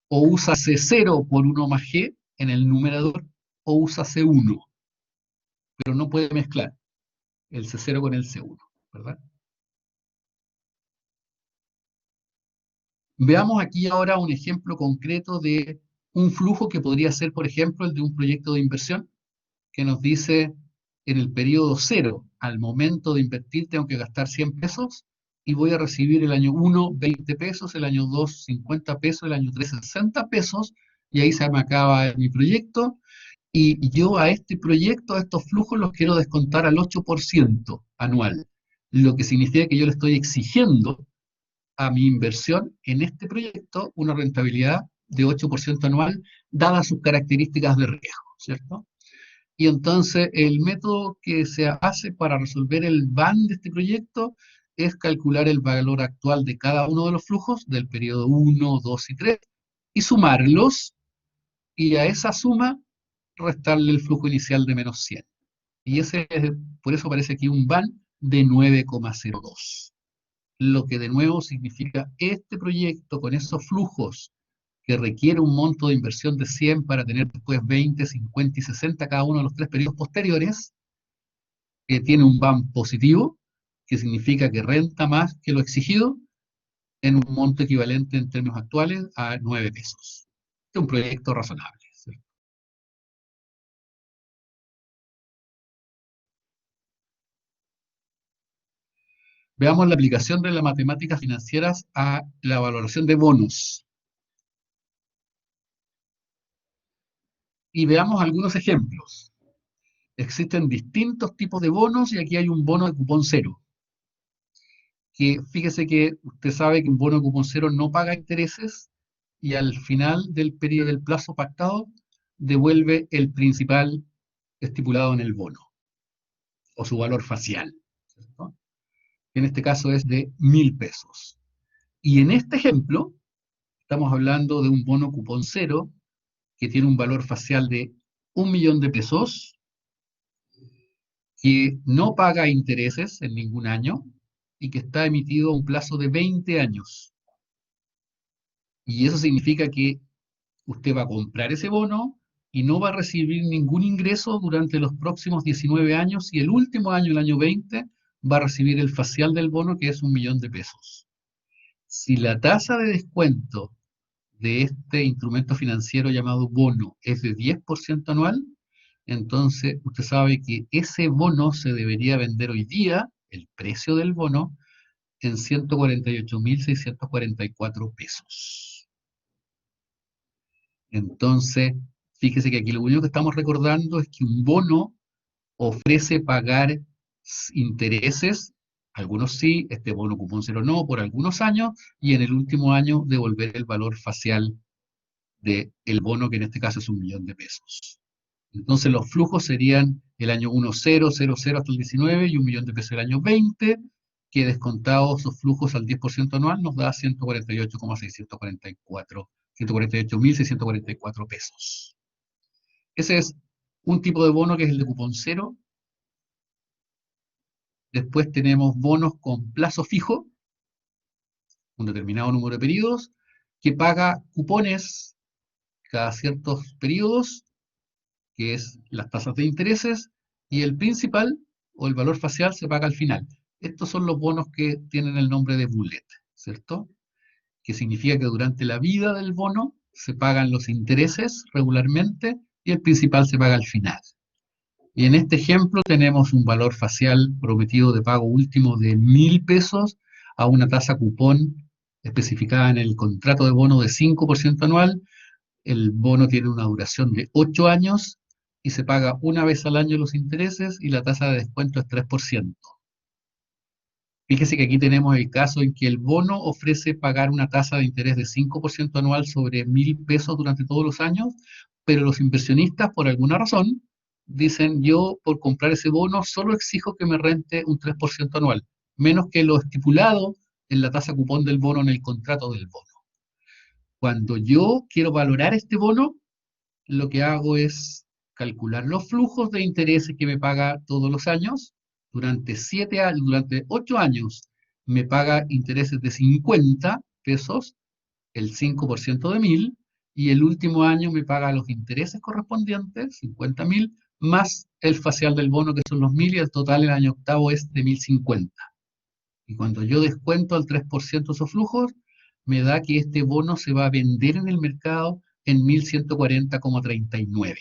O usa C0 por 1 más G en el numerador, o usa C1, pero no puede mezclar el C0 con el C1, ¿verdad? Veamos aquí ahora un ejemplo concreto de un flujo que podría ser, por ejemplo, el de un proyecto de inversión, que nos dice en el periodo 0, al momento de invertir tengo que gastar 100 pesos, y voy a recibir el año 1, 20 pesos, el año 2, 50 pesos, el año 3, 60 pesos, y ahí se me acaba mi proyecto, y yo a este proyecto, a estos flujos, los quiero descontar al 8% anual, lo que significa que yo le estoy exigiendo a mi inversión en este proyecto una rentabilidad de 8% anual, dadas sus características de riesgo, ¿cierto? Y entonces el método que se hace para resolver el BAN de este proyecto es calcular el valor actual de cada uno de los flujos del periodo 1, 2 y 3 y sumarlos, y a esa suma restarle el flujo inicial de menos 100. Y por eso aparece aquí un BAN de 9,02. Lo que de nuevo significa este proyecto con esos flujos que requiere un monto de inversión de 100 para tener después 20, 50 y 60 cada uno de los 3 periodos posteriores, que tiene un BAN positivo, que significa que renta más que lo exigido, en un monto equivalente en términos actuales a 9 pesos. Es un proyecto razonable, ¿cierto? Veamos la aplicación de las matemáticas financieras a la valoración de bonos. Y veamos algunos ejemplos. Existen distintos tipos de bonos y aquí hay un bono de cupón cero. Que fíjese que usted sabe que un bono de cupón cero no paga intereses y al final del periodo del plazo pactado devuelve el principal estipulado en el bono o su valor facial, ¿cierto? En este caso es de 1.000 pesos. Y en este ejemplo estamos hablando de un bono cupón cero que tiene un valor facial de 1.000.000 de pesos, que no paga intereses en ningún año y que está emitido a un plazo de 20 años. Y eso significa que usted va a comprar ese bono y no va a recibir ningún ingreso durante los próximos 19 años, y el último año, el año 20, va a recibir el facial del bono, que es 1.000.000 de pesos. Si la tasa de descuento de este instrumento financiero llamado bono es de 10% anual, entonces usted sabe que ese bono se debería vender hoy día, el precio del bono, en 148.644 pesos. Entonces, fíjese que aquí lo único que estamos recordando es que un bono ofrece pagar intereses, algunos sí, este bono cupón cero no, por algunos años, y en el último año devolver el valor facial del bono, que en este caso es 1.000.000 de pesos. Entonces los flujos serían el año 1, 0, 0, 0 hasta el 19 y 1.000.000 de pesos el año 20, que descontados esos flujos al 10% anual nos da 148.644 pesos. Ese es un tipo de bono que es el de cupón cero. Después tenemos bonos con plazo fijo, un determinado número de periodos, que paga cupones cada ciertos periodos, que es las tasas de intereses, y el principal o el valor facial se paga al final. Estos son los bonos que tienen el nombre de bullet, ¿cierto? Que significa que durante la vida del bono se pagan los intereses regularmente y el principal se paga al final. Y en este ejemplo tenemos un valor facial prometido de pago último de 1.000 pesos a una tasa cupón especificada en el contrato de bono de 5% anual. El bono tiene una duración de 8 años y se paga una vez al año los intereses y la tasa de descuento es 3%. Fíjese que aquí tenemos el caso en que el bono ofrece pagar una tasa de interés de 5% anual sobre 1.000 pesos durante todos los años, pero los inversionistas, por alguna razón, dicen: yo por comprar ese bono solo exijo que me rente un 3% anual, menos que lo estipulado en la tasa cupón del bono en el contrato del bono. Cuando yo quiero valorar este bono, lo que hago es calcular los flujos de intereses que me paga todos los años. Durante 8 años me paga intereses de 50 pesos, el 5% de 1.000, y el último año me paga los intereses correspondientes, 50.000, más el facial del bono, que son los 1.000, y el total el año octavo es de 1.050. Y cuando yo descuento al 3% esos flujos, me da que este bono se va a vender en el mercado en 1.140,39.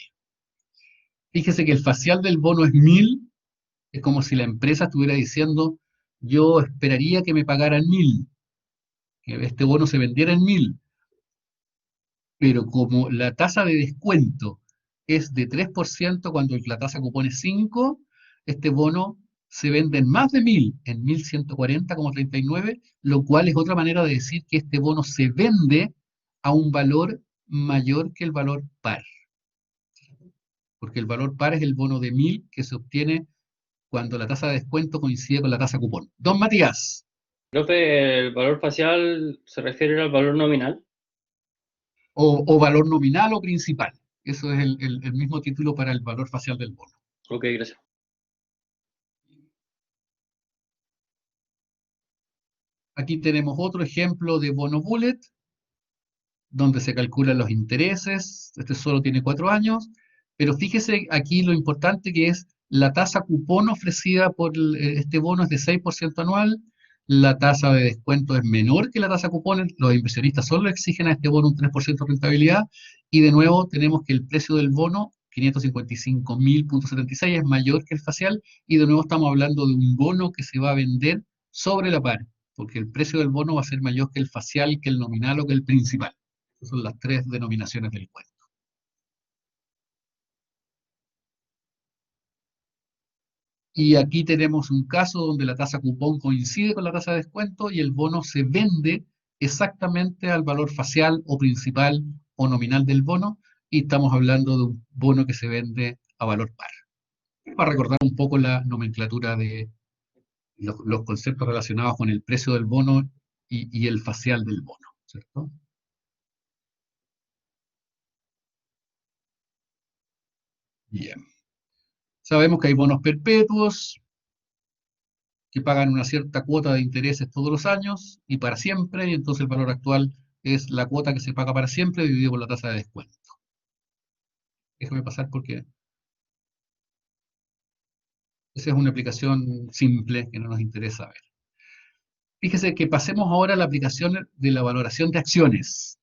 Fíjese que el facial del bono es 1.000, es como si la empresa estuviera diciendo: yo esperaría que me pagaran 1.000, que este bono se vendiera en 1.000, pero como la tasa de descuento es de 3% cuando la tasa cupón es 5, este bono se venden más de 1000 en 1140,39, lo cual es otra manera de decir que este bono se vende a un valor mayor que el valor par. Porque el valor par es el bono de 1000 que se obtiene cuando la tasa de descuento coincide con la tasa cupón. Don Matías.
Profe, ¿el valor facial se refiere al valor nominal?
O valor nominal o principal. Eso es el mismo título para el valor facial del bono.
Ok, gracias.
Aquí tenemos otro ejemplo de bono bullet, donde se calculan los intereses. Este solo tiene 4 años, pero fíjese aquí lo importante que es la tasa cupón ofrecida por este bono es de 6% anual, la tasa de descuento es menor que la tasa cupón, los inversionistas solo exigen a este bono un 3% de rentabilidad, y de nuevo tenemos que el precio del bono, 555.000.76, es mayor que el facial, y de nuevo estamos hablando de un bono que se va a vender sobre la par, porque el precio del bono va a ser mayor que el facial, que el nominal o que el principal. Esas son las 3 denominaciones del cuento. Y aquí tenemos un caso donde la tasa cupón coincide con la tasa de descuento y el bono se vende exactamente al valor facial o principal o nominal del bono, y estamos hablando de un bono que se vende a valor par. Para recordar un poco la nomenclatura de los conceptos relacionados con el precio del bono y el facial del bono, ¿cierto? Bien. Sabemos que hay bonos perpetuos que pagan una cierta cuota de intereses todos los años y para siempre, y entonces el valor actual es la cuota que se paga para siempre dividido por la tasa de descuento. Déjame pasar porque esa es una aplicación simple que no nos interesa ver. Fíjese que pasemos ahora a la aplicación de la valoración de acciones.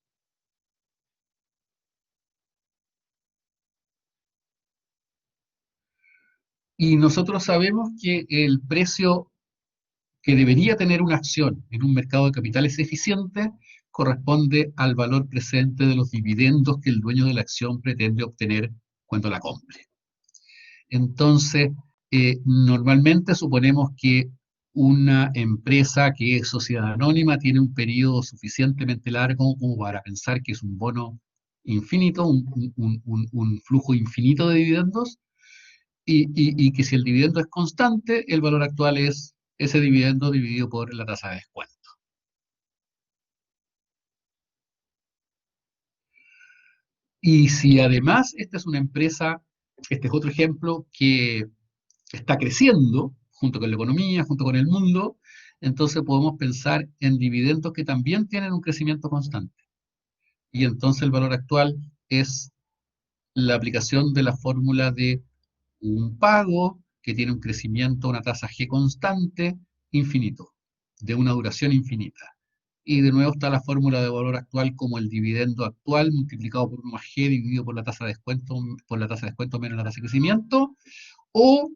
Y nosotros sabemos que el precio que debería tener una acción en un mercado de capitales eficiente corresponde al valor presente de los dividendos que el dueño de la acción pretende obtener cuando la compre. Entonces, normalmente suponemos que una empresa que es sociedad anónima tiene un periodo suficientemente largo como para pensar que es un bono infinito, un flujo infinito de dividendos, y que si el dividendo es constante, el valor actual es ese dividendo dividido por la tasa de descuento. Y si además esta es una empresa, este es otro ejemplo, que está creciendo junto con la economía, junto con el mundo, entonces podemos pensar en dividendos que también tienen un crecimiento constante. Y entonces el valor actual es la aplicación de la fórmula de un pago que tiene un crecimiento, una tasa G constante, infinito, de una duración infinita. Y de nuevo está la fórmula de valor actual como el dividendo actual multiplicado por 1 más G dividido por la tasa de descuento menos la tasa de crecimiento, o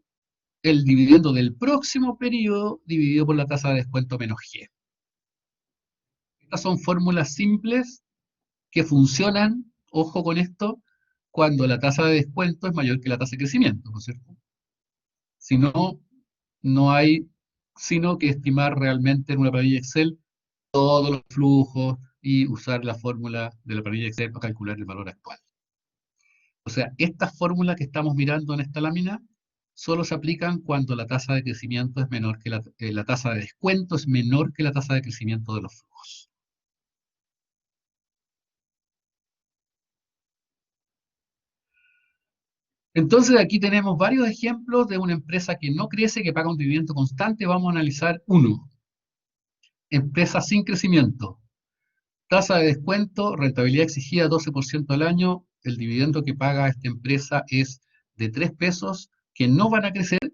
el dividendo del próximo periodo dividido por la tasa de descuento menos G. Estas son fórmulas simples que funcionan, ojo con esto, cuando la tasa de descuento es mayor que la tasa de crecimiento, ¿no es cierto? Si no, no hay sino que estimar realmente en una planilla Excel todos los flujos y usar la fórmula de la planilla Excel para calcular el valor actual. O sea, estas fórmulas que estamos mirando en esta lámina solo se aplican cuando la tasa de crecimiento es menor que la tasa de descuento es menor que la tasa de crecimiento de los flujos. Entonces aquí tenemos varios ejemplos de una empresa que no crece, que paga un dividendo constante. Vamos a analizar uno. Empresa sin crecimiento. Tasa de descuento, rentabilidad exigida 12% al año. El dividendo que paga esta empresa es de 3 pesos que no van a crecer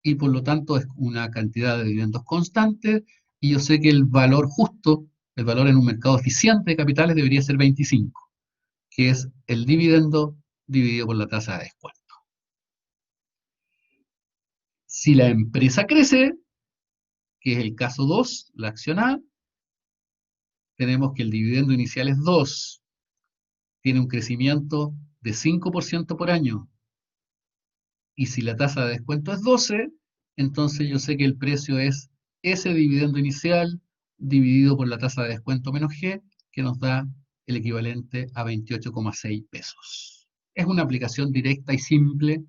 y por lo tanto es una cantidad de dividendos constante. Y yo sé que el valor justo, el valor en un mercado eficiente de capitales debería ser 25, que es el dividendo dividido por la tasa de descuento. Si la empresa crece, que es el caso 2, la acción A, tenemos que el dividendo inicial es 2, tiene un crecimiento de 5% por año, y si la tasa de descuento es 12, entonces yo sé que el precio es ese dividendo inicial dividido por la tasa de descuento menos G, que nos da el equivalente a 28,6 pesos. Es una aplicación directa y simple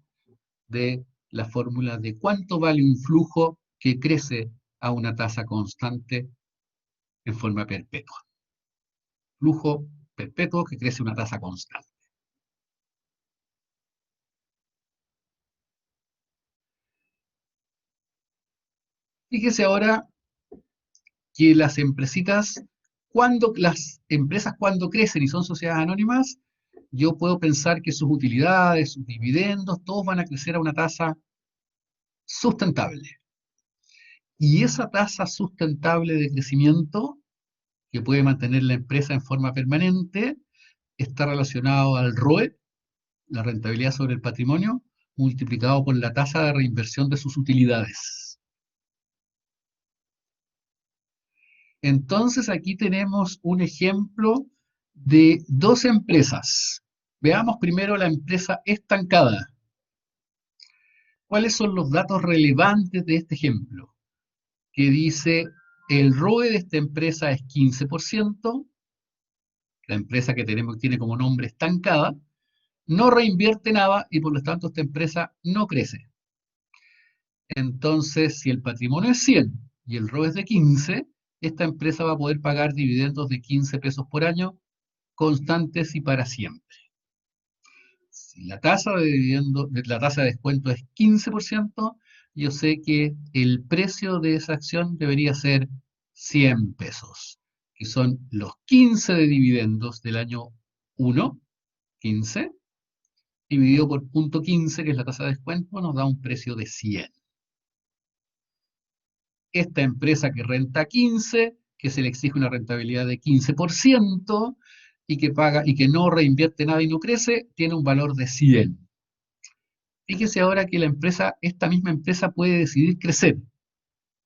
de la fórmula de cuánto vale un flujo que crece a una tasa constante en forma perpetua. Flujo perpetuo que crece a una tasa constante. Fíjese ahora que las empresas cuando crecen y son sociedades anónimas, yo puedo pensar que sus utilidades, sus dividendos, todos van a crecer a una tasa sustentable. Y esa tasa sustentable de crecimiento, que puede mantener la empresa en forma permanente, está relacionado al ROE, la rentabilidad sobre el patrimonio, multiplicado por la tasa de reinversión de sus utilidades. Entonces aquí tenemos un ejemplo de dos empresas. Veamos primero la empresa estancada. ¿Cuáles son los datos relevantes de este ejemplo? Que dice, el ROE de esta empresa es 15%, la empresa que tiene como nombre estancada, no reinvierte nada y por lo tanto esta empresa no crece. Entonces, si el patrimonio es 100 y el ROE es de 15, esta empresa va a poder pagar dividendos de 15 pesos por año, constantes y para siempre. Si la tasa de descuento es 15%, yo sé que el precio de esa acción debería ser 100 pesos, que son los 15 de dividendos del año 1, 15, dividido por 0,15, que es la tasa de descuento, nos da un precio de 100. Esta empresa que renta 15, que se le exige una rentabilidad de 15%, y que no reinvierte nada y no crece, tiene un valor de 100. Fíjese ahora que esta misma empresa puede decidir crecer,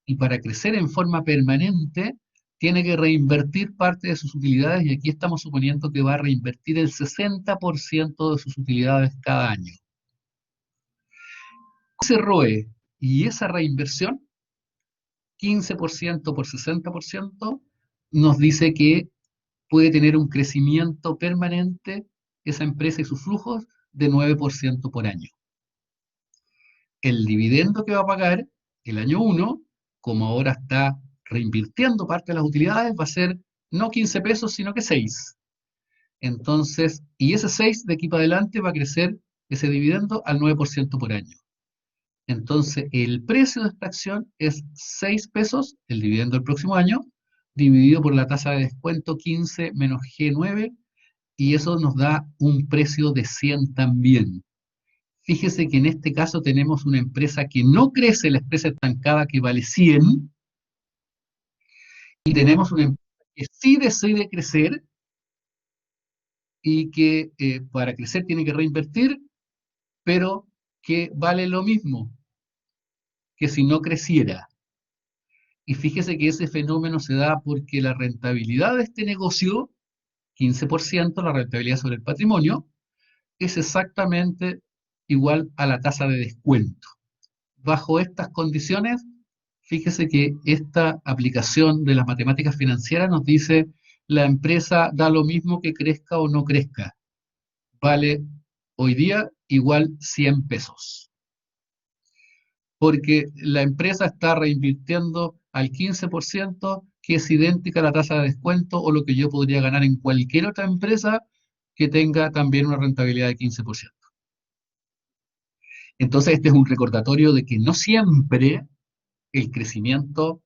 y para crecer en forma permanente, tiene que reinvertir parte de sus utilidades, y aquí estamos suponiendo que va a reinvertir el 60% de sus utilidades cada año. Ese ROE y esa reinversión, 15% por 60%, nos dice que puede tener un crecimiento permanente esa empresa y sus flujos de 9% por año. El dividendo que va a pagar el año 1, como ahora está reinvirtiendo parte de las utilidades, va a ser no 15 pesos, sino que 6. Entonces, y ese 6 de aquí para adelante va a crecer ese dividendo al 9% por año. Entonces, el precio de esta acción es 6 pesos, el dividendo del próximo año, dividido por la tasa de descuento 15 menos G9, y eso nos da un precio de 100 también. Fíjese que en este caso tenemos una empresa que no crece, la empresa estancada que vale 100, y tenemos una empresa que sí decide crecer y que para crecer tiene que reinvertir, pero que vale lo mismo que si no creciera. Y fíjese que ese fenómeno se da porque la rentabilidad de este negocio, 15%, la rentabilidad sobre el patrimonio, es exactamente igual a la tasa de descuento. Bajo estas condiciones, fíjese que esta aplicación de las matemáticas financieras nos dice la empresa da lo mismo que crezca o no crezca. Vale hoy día igual 100 pesos. Porque la empresa está reinvirtiendo al 15%, que es idéntica a la tasa de descuento o lo que yo podría ganar en cualquier otra empresa que tenga también una rentabilidad de 15%. Entonces, este es un recordatorio de que no siempre el crecimiento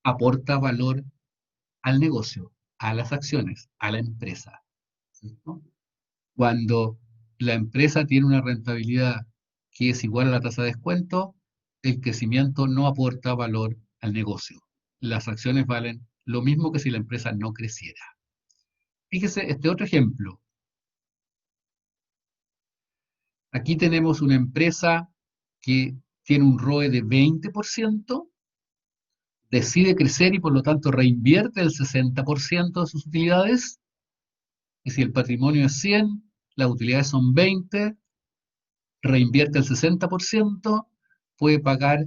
aporta valor al negocio, a las acciones, a la empresa, ¿cierto? Cuando la empresa tiene una rentabilidad que es igual a la tasa de descuento, el crecimiento no aporta valor al negocio. Las acciones valen lo mismo que si la empresa no creciera. Fíjese este otro ejemplo. Aquí tenemos una empresa que tiene un ROE de 20%, decide crecer y por lo tanto reinvierte el 60% de sus utilidades, y si el patrimonio es 100, las utilidades son 20, reinvierte el 60%, puede pagar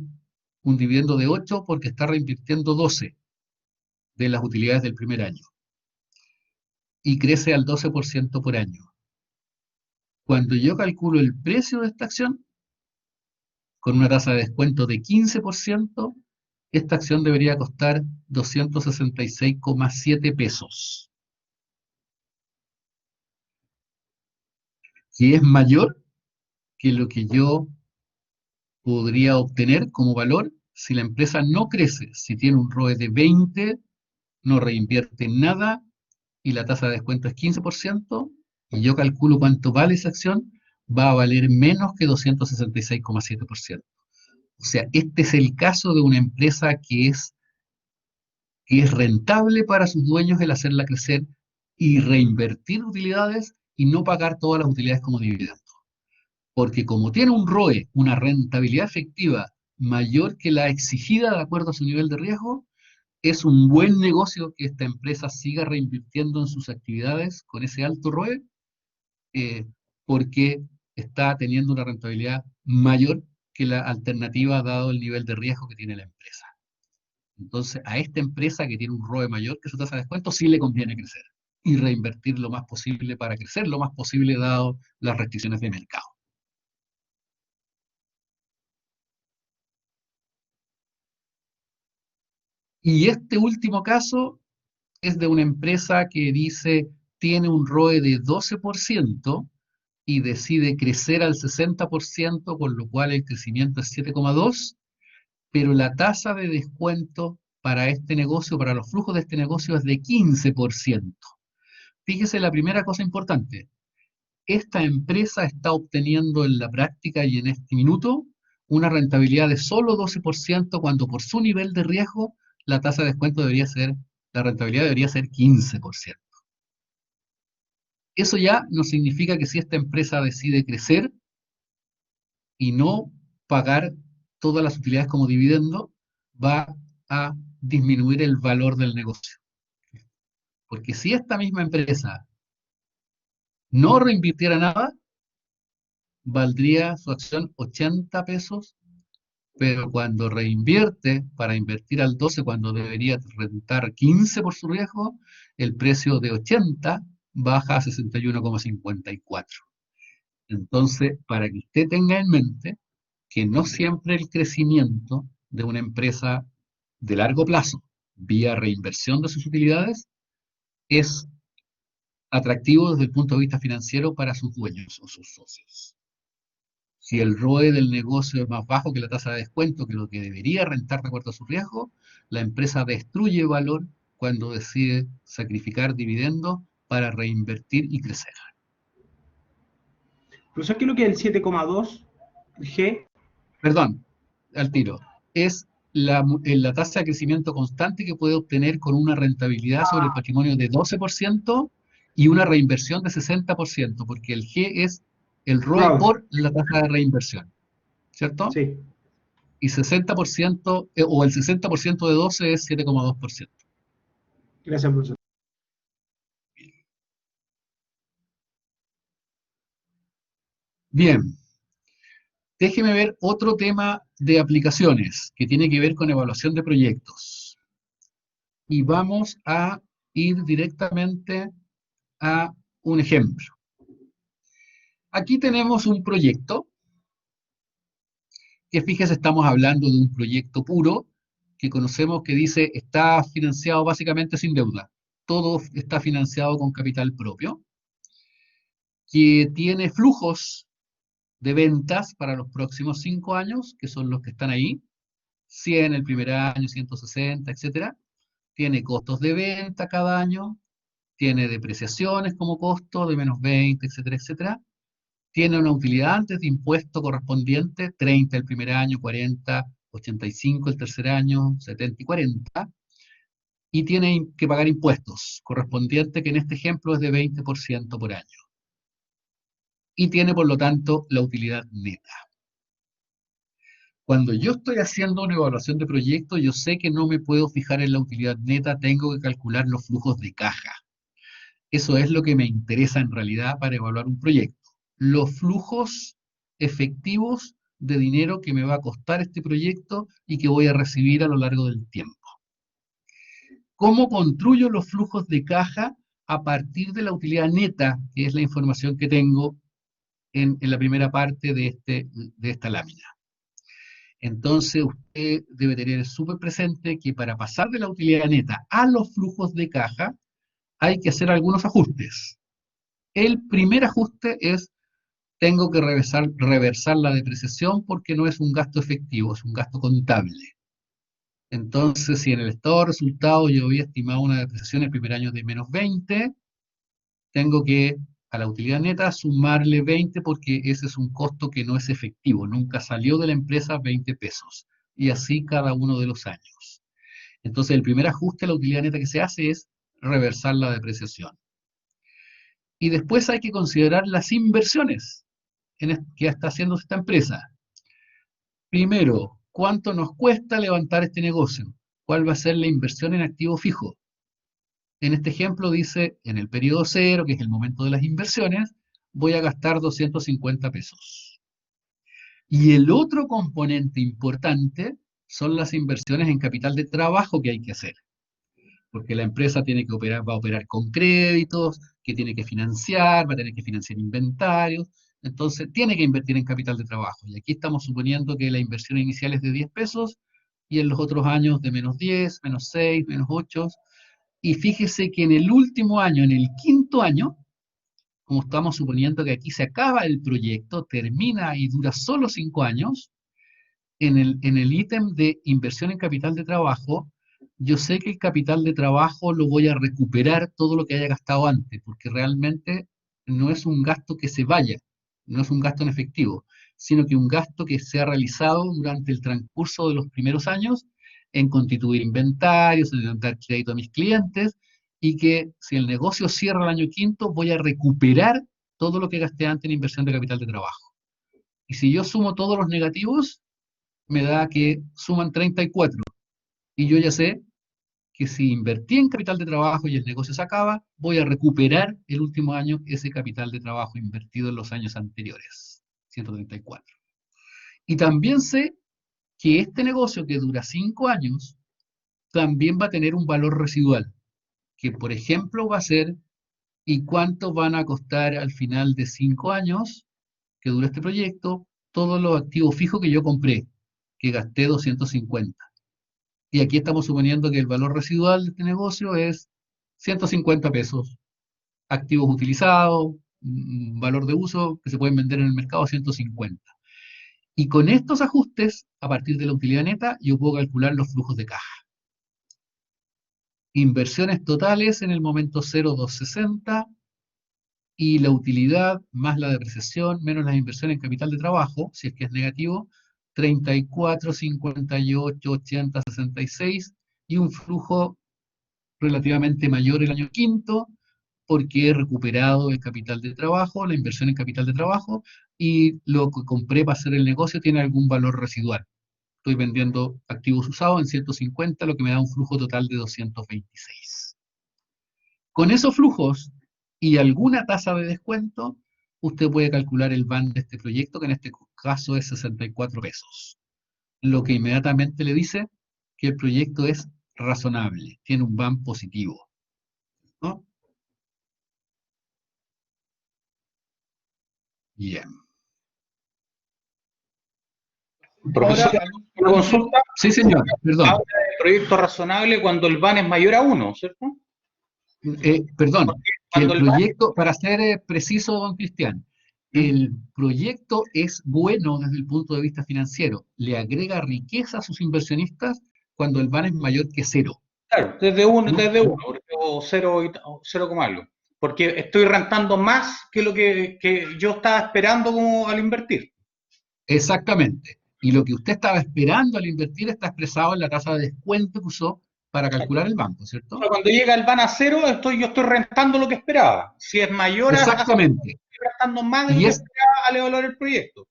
un dividendo de 8 porque está reinvirtiendo 12 de las utilidades del primer año y crece al 12% por año. Cuando yo calculo el precio de esta acción, con una tasa de descuento de 15%, esta acción debería costar 266,7 pesos, que es mayor que lo que yo podría obtener como valor si la empresa no crece, si tiene un ROE de 20, no reinvierte nada y la tasa de descuento es 15%, y yo calculo cuánto vale esa acción, va a valer menos que 266,7%. O sea, este es el caso de una empresa que es rentable para sus dueños el hacerla crecer y reinvertir utilidades y no pagar todas las utilidades como dividendos. Porque como tiene un ROE, una rentabilidad efectiva mayor que la exigida de acuerdo a su nivel de riesgo, es un buen negocio que esta empresa siga reinvirtiendo en sus actividades con ese alto ROE, eh, porque está teniendo una rentabilidad mayor que la alternativa dado el nivel de riesgo que tiene la empresa. Entonces, a esta empresa que tiene un ROE mayor que su tasa de descuento, sí le conviene crecer y reinvertir lo más posible para crecer lo más posible dado las restricciones de mercado. Y este último caso es de una empresa que dice tiene un ROE de 12% y decide crecer al 60%, con lo cual el crecimiento es 7,2, pero la tasa de descuento para este negocio, para los flujos de este negocio, es de 15%. Fíjese la primera cosa importante. Esta empresa está obteniendo en la práctica y en este minuto una rentabilidad de solo 12%, cuando por su nivel de riesgo la tasa de descuento debería ser, la rentabilidad debería ser 15%. Eso ya no significa que si esta empresa decide crecer y no pagar todas las utilidades como dividendo, va a disminuir el valor del negocio. Porque si esta misma empresa no reinvirtiera nada, valdría su acción 80 pesos, pero cuando reinvierte, para invertir al 12, cuando debería rentar 15 por su riesgo, el precio de 80 baja a 61,54. Entonces, para que usted tenga en mente que no siempre el crecimiento de una empresa de largo plazo, vía reinversión de sus utilidades, es atractivo desde el punto de vista financiero para sus dueños o sus socios. Si el ROE del negocio es más bajo que la tasa de descuento, que lo que debería rentar de acuerdo a su riesgo, la empresa destruye valor cuando decide sacrificar dividendos para reinvertir y crecer.
Profesor, ¿qué es lo que es el 7,2 G?
Perdón, al tiro. Es la tasa de crecimiento constante que puede obtener con una rentabilidad sobre el patrimonio de 12% y una reinversión de 60%, porque el G es el ROE por la tasa de reinversión, ¿cierto?
Sí.
Y 60%, o el 60% de 12 es 7,2%.
Gracias, profesor.
Bien, déjeme ver otro tema de aplicaciones que tiene que ver con evaluación de proyectos. Y vamos a ir directamente a un ejemplo. Aquí tenemos un proyecto, que fíjese, estamos hablando de un proyecto puro, que conocemos que dice está financiado básicamente sin deuda. Todo está financiado con capital propio, que tiene flujos de ventas para los próximos 5 años, que son los que están ahí, 100 el primer año, 160, etcétera. Tiene costos de venta cada año, tiene depreciaciones como costo de menos 20, etcétera, etcétera. Tiene una utilidad antes de impuesto correspondiente, 30 el primer año, 40, 85 el tercer año, 70 y 40. Y tiene que pagar impuestos correspondiente, que en este ejemplo es de 20% por año. Y tiene, por lo tanto, la utilidad neta. Cuando yo estoy haciendo una evaluación de proyecto, yo sé que no me puedo fijar en la utilidad neta, tengo que calcular los flujos de caja. Eso es lo que me interesa en realidad para evaluar un proyecto. Los flujos efectivos de dinero que me va a costar este proyecto y que voy a recibir a lo largo del tiempo. ¿Cómo construyo los flujos de caja a partir de la utilidad neta, que es la información que tengo en la primera parte de esta lámina? Entonces, usted debe tener súper presente que para pasar de la utilidad neta a los flujos de caja, hay que hacer algunos ajustes. El primer ajuste es, tengo que reversar la depreciación porque no es un gasto efectivo, es un gasto contable. Entonces, si en el estado de resultados yo había estimado una depreciación el primer año de menos 20, tengo que a la utilidad neta sumarle 20 porque ese es un costo que no es efectivo, nunca salió de la empresa 20 pesos, y así cada uno de los años. Entonces, el primer ajuste a la utilidad neta que se hace es reversar la depreciación. Y después hay que considerar las inversiones que está haciendo esta empresa. Primero, ¿cuánto nos cuesta levantar este negocio? ¿Cuál va a ser la inversión en activo fijo? En este ejemplo dice, en el periodo cero, que es el momento de las inversiones, voy a gastar 250 pesos. Y el otro componente importante son las inversiones en capital de trabajo que hay que hacer. Porque la empresa tiene que va a operar con créditos, que tiene que financiar, va a tener que financiar inventarios, entonces tiene que invertir en capital de trabajo. Y aquí estamos suponiendo que la inversión inicial es de 10 pesos y en los otros años de menos 10, menos 6, menos 8. Y fíjese que en el último año, en el quinto año, como estamos suponiendo que aquí se acaba el proyecto, termina y dura solo 5 años, en el ítem de inversión en capital de trabajo, yo sé que el capital de trabajo lo voy a recuperar todo lo que haya gastado antes, porque realmente no es un gasto que se vaya, no es un gasto en efectivo, sino que un gasto que se ha realizado durante el transcurso de los primeros años en constituir inventarios, en dar crédito a mis clientes, y que si el negocio cierra el año quinto, voy a recuperar todo lo que gasté antes en inversión de capital de trabajo. Y si yo sumo todos los negativos, me da que suman 34. Y yo ya sé que si invertí en capital de trabajo y el negocio se acaba, voy a recuperar el último año ese capital de trabajo invertido en los años anteriores, 134. Y también sé que este negocio que dura 5 años, también va a tener un valor residual, que por ejemplo va a ser, ¿y cuánto van a costar al final de 5 años que dura este proyecto? Todos los activos fijos que yo compré, que gasté 250. Y aquí estamos suponiendo que el valor residual de este negocio es 150 pesos. Activos utilizados, valor de uso que se pueden vender en el mercado 150. Y con estos ajustes, a partir de la utilidad neta, yo puedo calcular los flujos de caja. Inversiones totales en el momento 0, 260, y la utilidad más la depreciación menos las inversiones en capital de trabajo, si es que es negativo, 34, 58, 80, 66, y un flujo relativamente mayor el año quinto, porque he recuperado el capital de trabajo, la inversión en capital de trabajo, y lo que compré para hacer el negocio tiene algún valor residual. Estoy vendiendo activos usados en 150, lo que me da un flujo total de 226. Con esos flujos y alguna tasa de descuento, usted puede calcular el BAN de este proyecto, que en este caso es 64 pesos. Lo que inmediatamente le dice que el proyecto es razonable, tiene un BAN positivo, ¿no? Bien.
Profesor, una consulta.
Sí, señor, perdón.
Habla de proyecto razonable cuando el BAN es mayor a 1, ¿cierto?
Perdón, que el
Cuando
proyecto, para ser preciso, don Cristian, el proyecto es bueno desde el punto de vista financiero, le agrega riqueza a sus inversionistas cuando el BAN es mayor que 0.
Claro, desde 1,
¿No?
o 0, algo. Porque estoy rentando más que lo que yo estaba esperando como al invertir.
Exactamente. Y lo que usted estaba esperando al invertir está expresado en la tasa de descuento que usó para calcular el banco, ¿cierto?
Cuando llega el BAN a 0, yo estoy rentando lo que esperaba. Si es mayor a 0,
Exactamente.
estoy rentando más de lo
Y
que
es,
esperaba al evaluar el proyecto.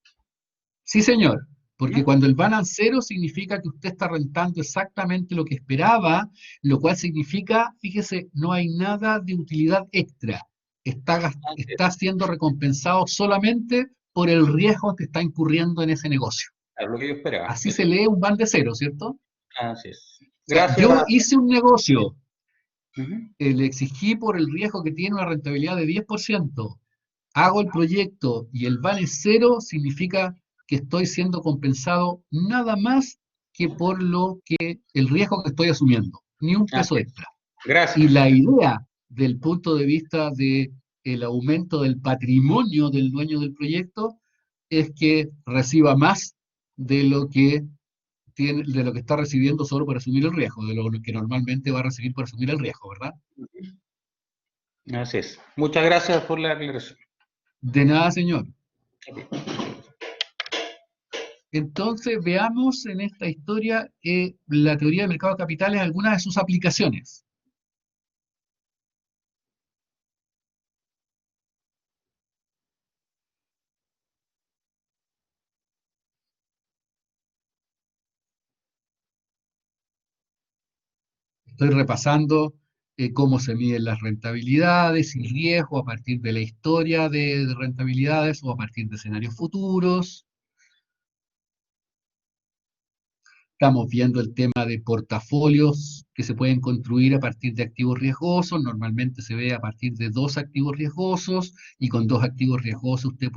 sí, señor, porque
¿No?
cuando el BAN a 0 significa que usted está rentando exactamente lo que esperaba, lo cual significa, fíjese, no hay nada de utilidad extra. Está siendo recompensado solamente por el riesgo que está incurriendo en ese negocio.
Es lo que yo esperaba.
Así se lee un van de cero, ¿cierto?
Así es.
O sea,
Gracias.
yo hice un negocio,
Ujú.
le exigí por el riesgo que tiene una rentabilidad de 10%, hago el proyecto y el van es cero, significa que estoy siendo compensado nada más que por el riesgo que estoy asumiendo, ni un peso
Así es.
extra.
Gracias.
Y la idea del punto de vista de el aumento del patrimonio del dueño del proyecto es que reciba más de lo que de lo que está recibiendo solo para asumir el riesgo, de lo que normalmente va a recibir para asumir el riesgo, ¿verdad?
Así es. Muchas gracias por la aclaración.
De nada, señor. Entonces, veamos en esta historia la teoría de mercado de capitales, algunas de sus aplicaciones. Estoy repasando cómo se miden las rentabilidades y riesgo a partir de la historia de rentabilidades o a partir de escenarios futuros. Estamos viendo el tema de portafolios que se pueden construir a partir de activos riesgosos. Normalmente se ve a partir de 2 activos riesgosos y con 2 activos riesgosos usted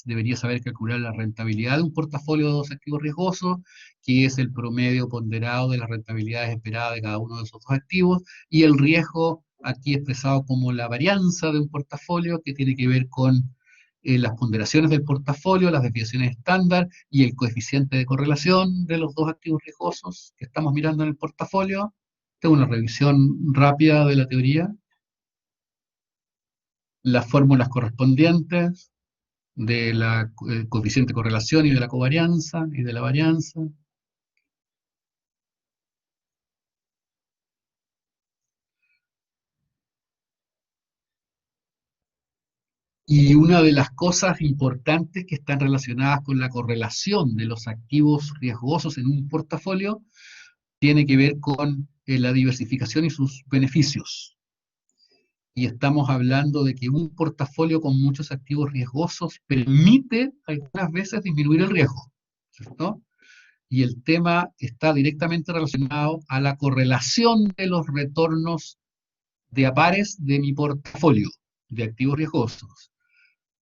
debería saber calcular la rentabilidad de un portafolio de 2 activos riesgosos, que es el promedio ponderado de las rentabilidades esperadas de cada uno de esos 2 activos, y el riesgo aquí expresado como la varianza de un portafolio que tiene que ver con las ponderaciones del portafolio, las desviaciones estándar y el coeficiente de correlación de los 2 activos riesgosos que estamos mirando en el portafolio. Tengo una revisión rápida de la teoría, las fórmulas correspondientes de la coeficiente de correlación y de la covarianza y de la varianza. Y una de las cosas importantes que están relacionadas con la correlación de los activos riesgosos en un portafolio tiene que ver con la diversificación y sus beneficios. Y estamos hablando de que un portafolio con muchos activos riesgosos permite algunas veces disminuir el riesgo, ¿cierto? Y el tema está directamente relacionado a la correlación de los retornos de a pares de mi portafolio de activos riesgosos.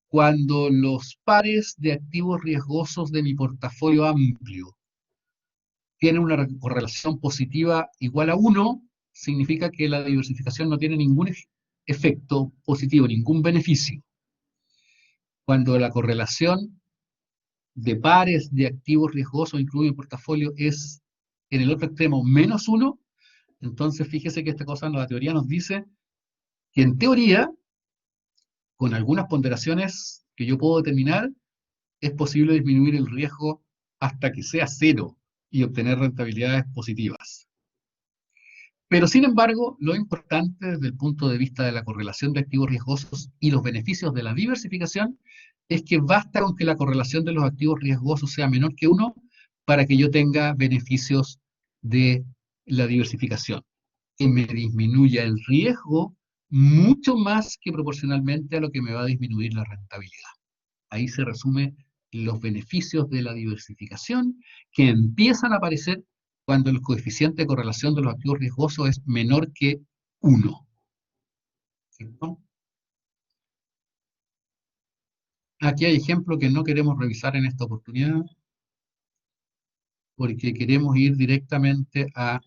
Cuando los pares de activos riesgosos de mi portafolio amplio tienen una correlación positiva igual a 1, significa que la diversificación no tiene ningún efecto positivo, ningún beneficio. Cuando la correlación de pares de activos riesgosos incluido en portafolio es en el otro extremo -1, entonces fíjese que esta cosa en la teoría nos dice que en teoría, con algunas ponderaciones que yo puedo determinar, es posible disminuir el riesgo hasta que sea 0 y obtener rentabilidades positivas. Pero sin embargo, lo importante desde el punto de vista de la correlación de activos riesgosos y los beneficios de la diversificación es que basta con que la correlación de los activos riesgosos sea menor que 1 para que yo tenga beneficios de la diversificación, que me disminuya el riesgo mucho más que proporcionalmente a lo que me va a disminuir la rentabilidad. Ahí se resume los beneficios de la diversificación que empiezan a aparecer cuando el coeficiente de correlación de los activos riesgosos es menor que 1. ¿Cierto? Aquí hay ejemplos que no queremos revisar en esta oportunidad, porque queremos ir directamente a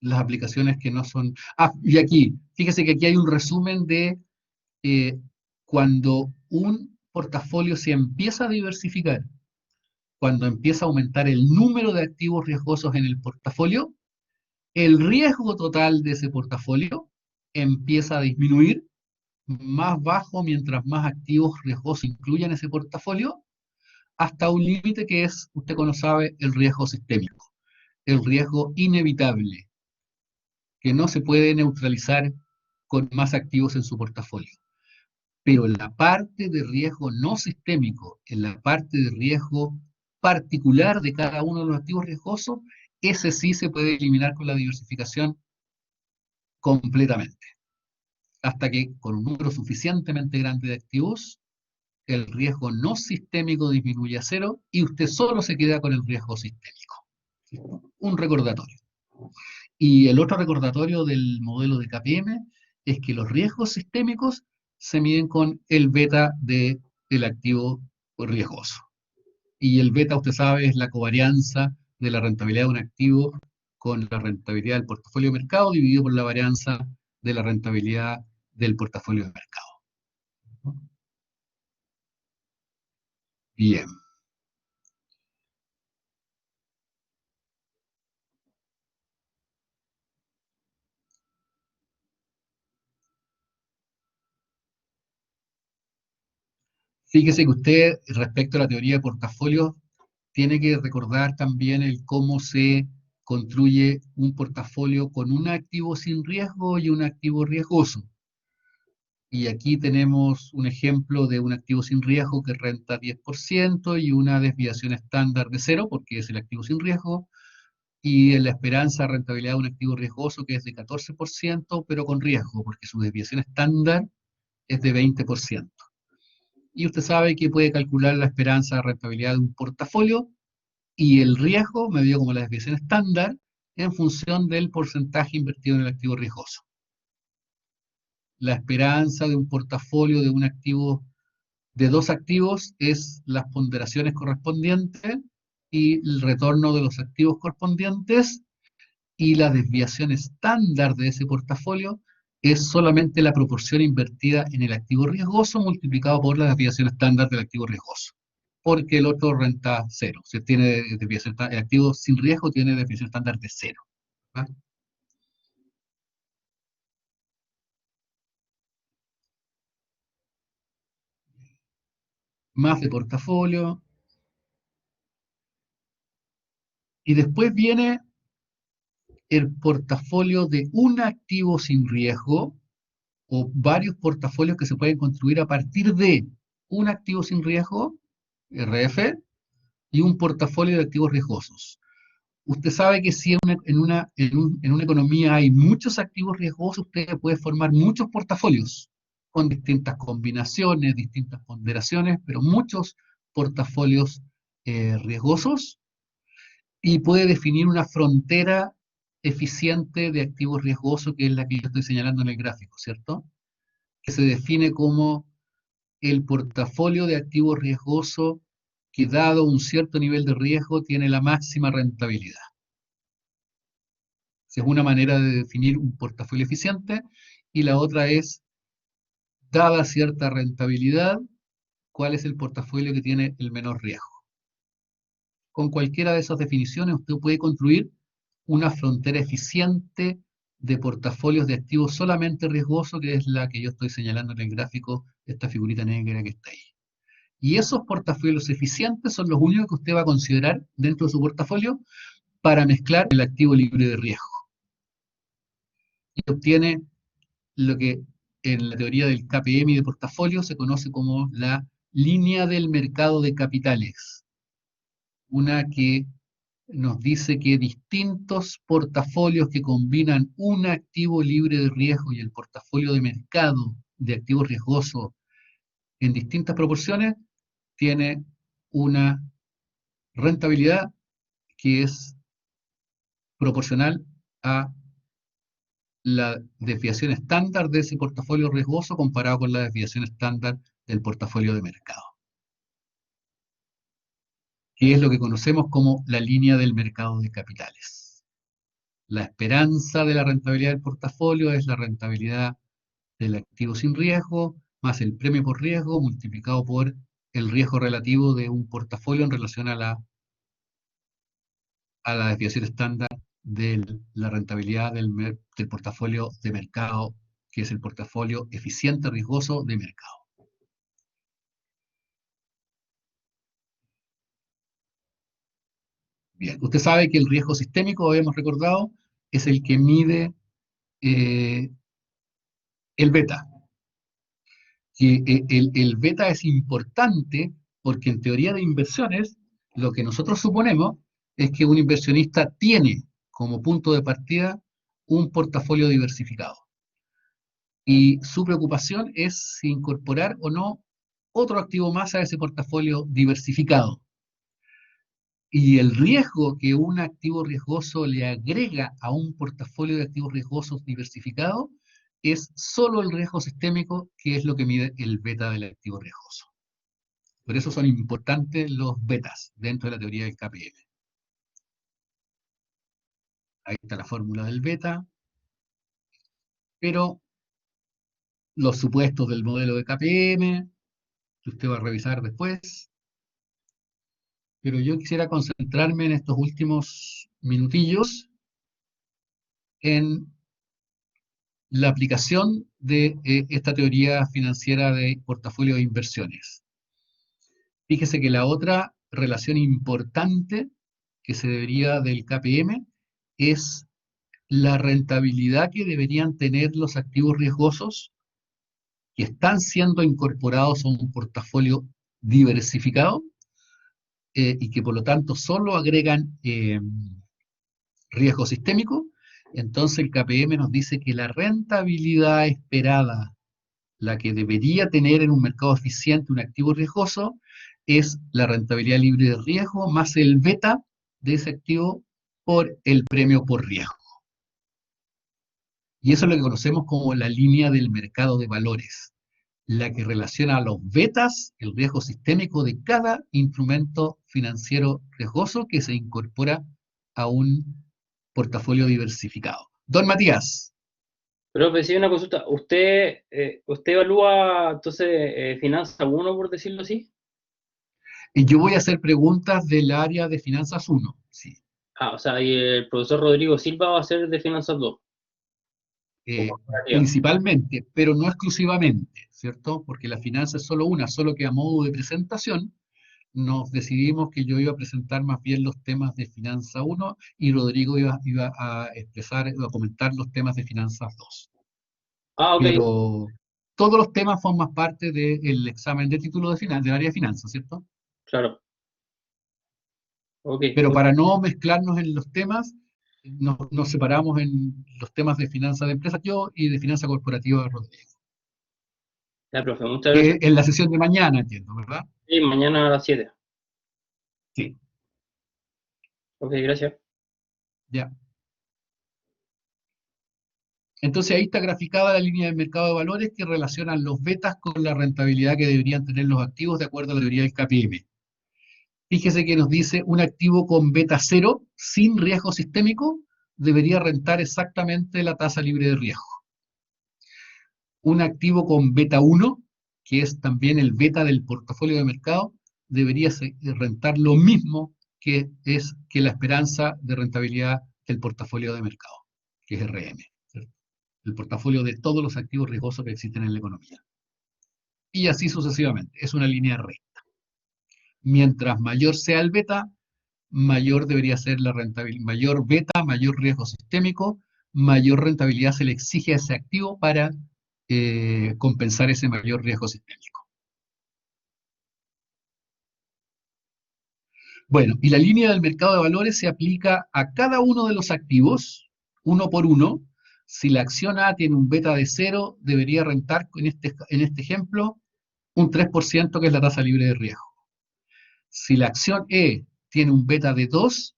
las aplicaciones que no son... y aquí, fíjese que aquí hay un resumen de cuando un portafolio se empieza a diversificar, cuando empieza a aumentar el número de activos riesgosos en el portafolio, el riesgo total de ese portafolio empieza a disminuir, más bajo mientras más activos riesgosos incluyan ese portafolio, hasta un límite que es, usted conoce, el riesgo sistémico, el riesgo inevitable, que no se puede neutralizar con más activos en su portafolio. Pero en la parte de riesgo no sistémico, en la parte de riesgo particular de cada uno de los activos riesgosos, ese sí se puede eliminar con la diversificación completamente. Hasta que con un número suficientemente grande de activos, el riesgo no sistémico disminuye a cero y usted solo se queda con el riesgo sistémico. Un recordatorio. Y el otro recordatorio del modelo de KPM es que los riesgos sistémicos se miden con el beta del activo riesgoso. Y el beta, usted sabe, es la covarianza de la rentabilidad de un activo con la rentabilidad del portafolio de mercado dividido por la varianza de la rentabilidad del portafolio de mercado. Bien. Fíjese que usted, respecto a la teoría de portafolios, tiene que recordar también el cómo se construye un portafolio con un activo sin riesgo y un activo riesgoso. Y aquí tenemos un ejemplo de un activo sin riesgo que renta 10% y una desviación estándar de 0, porque es el activo sin riesgo, y en la esperanza de rentabilidad de un activo riesgoso que es de 14%, pero con riesgo, porque su desviación estándar es de 20%. Y usted sabe que puede calcular la esperanza de rentabilidad de un portafolio y el riesgo, medido como la desviación estándar, en función del porcentaje invertido en el activo riesgoso. La esperanza de un portafolio de un activo, de dos activos, es las ponderaciones correspondientes y el retorno de los activos correspondientes, y la desviación estándar de ese portafolio es solamente la proporción invertida en el activo riesgoso multiplicado por la desviación estándar del activo riesgoso, porque el otro renta cero. Si tiene desviación, el activo sin riesgo tiene desviación estándar de cero. ¿Va? Más de portafolio. Y después viene el portafolio de un activo sin riesgo, o varios portafolios que se pueden construir a partir de un activo sin riesgo, RF, y un portafolio de activos riesgosos. Usted sabe que si en una economía hay muchos activos riesgosos, usted puede formar muchos portafolios con distintas combinaciones, distintas ponderaciones, pero muchos portafolios riesgosos, y puede definir una frontera eficiente de activos riesgosos, que es la que yo estoy señalando en el gráfico, ¿cierto? Que se define como el portafolio de activos riesgosos que, dado un cierto nivel de riesgo, tiene la máxima rentabilidad. Esa es una manera de definir un portafolio eficiente, y la otra es, dada cierta rentabilidad, ¿cuál es el portafolio que tiene el menor riesgo? Con cualquiera de esas definiciones usted puede construir una frontera eficiente de portafolios de activos solamente riesgosos, que es la que yo estoy señalando en el gráfico, esta figurita negra que está ahí. Y esos portafolios eficientes son los únicos que usted va a considerar dentro de su portafolio para mezclar el activo libre de riesgo. Y obtiene lo que en la teoría del KPM y de portafolio se conoce como la línea del mercado de capitales. Una que nos dice que distintos portafolios que combinan un activo libre de riesgo y el portafolio de mercado de activos riesgosos en distintas proporciones tiene una rentabilidad que es proporcional a la desviación estándar de ese portafolio riesgoso comparado con la desviación estándar del portafolio de mercado, que es lo que conocemos como la línea del mercado de capitales. La esperanza de la rentabilidad del portafolio es la rentabilidad del activo sin riesgo, más el premio por riesgo multiplicado por el riesgo relativo de un portafolio en relación a la desviación estándar de la rentabilidad del portafolio de mercado, que es el portafolio eficiente riesgoso de mercado. Bien, usted sabe que el riesgo sistémico, habíamos recordado, es el que mide el beta. Que el beta es importante porque en teoría de inversiones, lo que nosotros suponemos es que un inversionista tiene como punto de partida un portafolio diversificado. Y su preocupación es si incorporar o no otro activo más a ese portafolio diversificado. Y el riesgo que un activo riesgoso le agrega a un portafolio de activos riesgosos diversificado es solo el riesgo sistémico, que es lo que mide el beta del activo riesgoso. Por eso son importantes los betas dentro de la teoría del KPM. Ahí está la fórmula del beta, pero los supuestos del modelo de KPM, que usted va a revisar después. Pero yo quisiera concentrarme en estos últimos minutillos en la aplicación de esta teoría financiera de portafolio de inversiones. Fíjese que la otra relación importante que se debería del KPM es la rentabilidad que deberían tener los activos riesgosos que están siendo incorporados a un portafolio diversificado y que por lo tanto solo agregan riesgo sistémico. Entonces el KPM nos dice que la rentabilidad esperada, la que debería tener en un mercado eficiente un activo riesgoso, es la rentabilidad libre de riesgo más el beta de ese activo por el premio por riesgo. Y eso es lo que conocemos como la línea del mercado de valores, la que relaciona a los betas, el riesgo sistémico de cada instrumento financiero riesgoso que se incorpora a un portafolio diversificado. Don Matías.
Pero sí, una consulta. ¿Usted evalúa entonces Finanza 1, por decirlo así?
Y yo voy a hacer preguntas del área de finanzas 1. Sí.
Ah, o sea, y el profesor Rodrigo Silva va a ser de Finanzas 2.
Principalmente, pero no exclusivamente, ¿cierto? Porque la finanza es solo una, solo que a modo de presentación nos decidimos que yo iba a presentar más bien los temas de Finanza 1 y Rodrigo iba a expresar, iba a comentar los temas de Finanzas 2.
Ah, ok,
Pero todos los temas forman parte del examen de título del área de finanzas, ¿cierto?
claro. Ok,
Pero para no mezclarnos en los temas, nos separamos en los temas de finanzas de empresas yo y de finanza corporativa Rodrigo.
ya, profe, muchas gracias.
En la sesión de mañana, entiendo, ¿verdad?
Sí, mañana a las 7.
Sí,
Ok, gracias.
ya. Entonces ahí está graficada la línea del mercado de valores que relacionan los betas con la rentabilidad que deberían tener los activos de acuerdo a la teoría del KPM. Fíjese que nos dice un activo con beta cero, sin riesgo sistémico, debería rentar exactamente la tasa libre de riesgo. Un activo con beta 1, que es también el beta del portafolio de mercado, debería rentar lo mismo que es que la esperanza de rentabilidad del portafolio de mercado, que es RM, ¿cierto? El portafolio de todos los activos riesgosos que existen en la economía. Y así sucesivamente, es una línea recta. Mientras mayor sea el beta, mayor debería ser la rentabilidad, mayor beta, mayor riesgo sistémico, mayor rentabilidad se le exige a ese activo para compensar ese mayor riesgo sistémico. Bueno, y la línea del mercado de valores se aplica a cada uno de los activos, uno por uno. Si la acción A tiene un beta de 0, debería rentar en este ejemplo un 3%, que es la tasa libre de riesgo. Si la acción E tiene un beta de 2,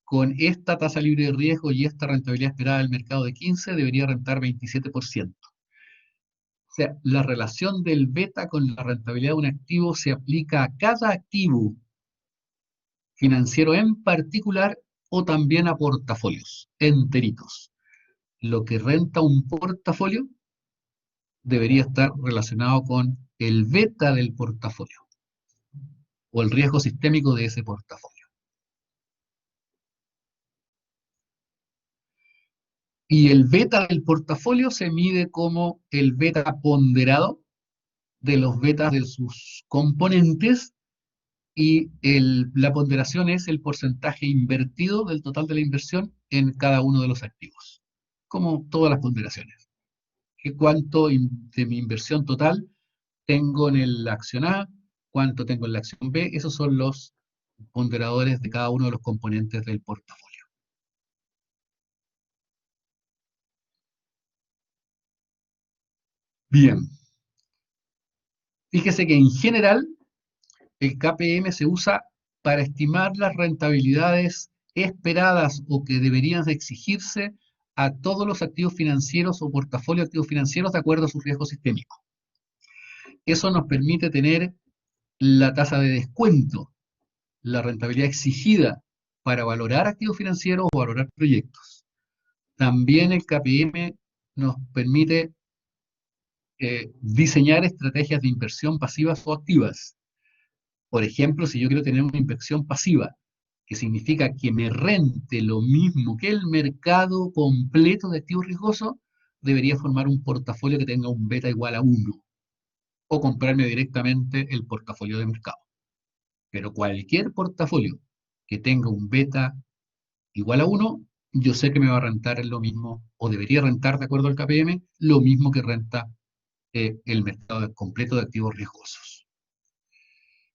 con esta tasa libre de riesgo y esta rentabilidad esperada del mercado de 15, debería rentar 27%. O sea, la relación del beta con la rentabilidad de un activo se aplica a cada activo financiero en particular o también a portafolios enteritos. Lo que renta un portafolio debería estar relacionado con el beta del portafolio o el riesgo sistémico de ese portafolio. Y el beta del portafolio se mide como el beta ponderado de los betas de sus componentes y la ponderación es el porcentaje invertido del total de la inversión en cada uno de los activos, como todas las ponderaciones. ¿Cuánto de mi inversión total tengo en la acción A? ¿Cuánto tengo en la acción B? Esos son los ponderadores de cada uno de los componentes del portafolio. Bien. Fíjese que en general el KPM se usa para estimar las rentabilidades esperadas o que deberían de exigirse a todos los activos financieros o portafolio de activos financieros de acuerdo a su riesgo sistémico. Eso nos permite tener la tasa de descuento, la rentabilidad exigida para valorar activos financieros o valorar proyectos. También el KPM nos permite diseñar estrategias de inversión pasivas o activas. Por ejemplo, si yo quiero tener una inversión pasiva, que significa que me rente lo mismo que el mercado completo de activos riesgosos, debería formar un portafolio que tenga un beta igual a 1, o comprarme directamente el portafolio de mercado. Pero cualquier portafolio que tenga un beta igual a 1, yo sé que me va a rentar lo mismo, o debería rentar, de acuerdo al KPM, lo mismo que renta el mercado completo de activos riesgosos.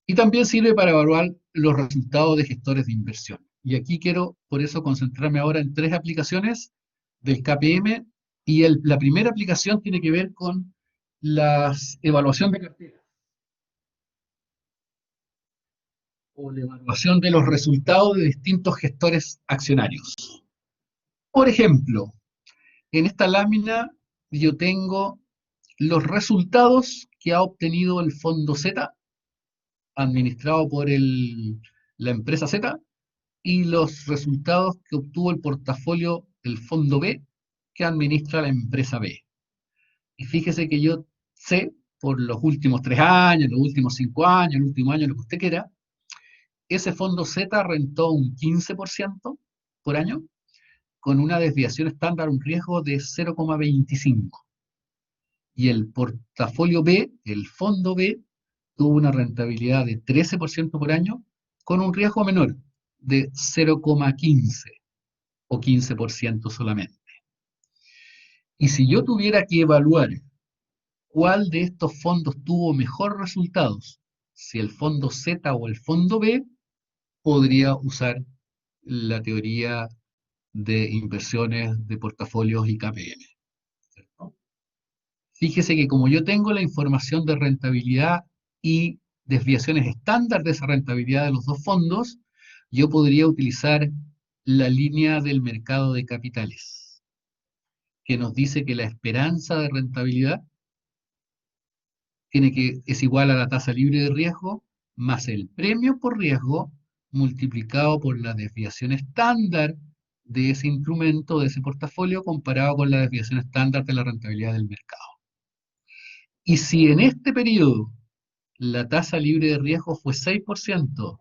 Y también sirve para evaluar los resultados de gestores de inversión. Y aquí quiero, por eso, concentrarme ahora en 3 aplicaciones del KPM. Y la primera aplicación tiene que ver con la evaluación de cartera, o la evaluación de los resultados de distintos gestores accionarios. Por ejemplo, en esta lámina yo tengo los resultados que ha obtenido el fondo Z, administrado por la empresa Z, y los resultados que obtuvo el portafolio, el fondo B, que administra la empresa B. Y fíjese que yo sé, por los últimos 3 años, los últimos 5 años, el último año, lo que usted quiera, ese fondo Z rentó un 15% por año, con una desviación estándar, un riesgo de 0,25. Y el portafolio B, el fondo B, tuvo una rentabilidad de 13% por año, con un riesgo menor de 0,15 o 15% solamente. Y si yo tuviera que evaluar cuál de estos fondos tuvo mejor resultados, si el fondo Z o el fondo B, podría usar la teoría de inversiones de portafolios y KPM. ¿Cierto? Fíjese que como yo tengo la información de rentabilidad y desviaciones estándar de esa rentabilidad de los dos fondos, yo podría utilizar la línea del mercado de capitales, que nos dice que la esperanza de rentabilidad es igual a la tasa libre de riesgo más el premio por riesgo multiplicado por la desviación estándar de ese instrumento, de ese portafolio, comparado con la desviación estándar de la rentabilidad del mercado. Y si en este periodo la tasa libre de riesgo fue 6%,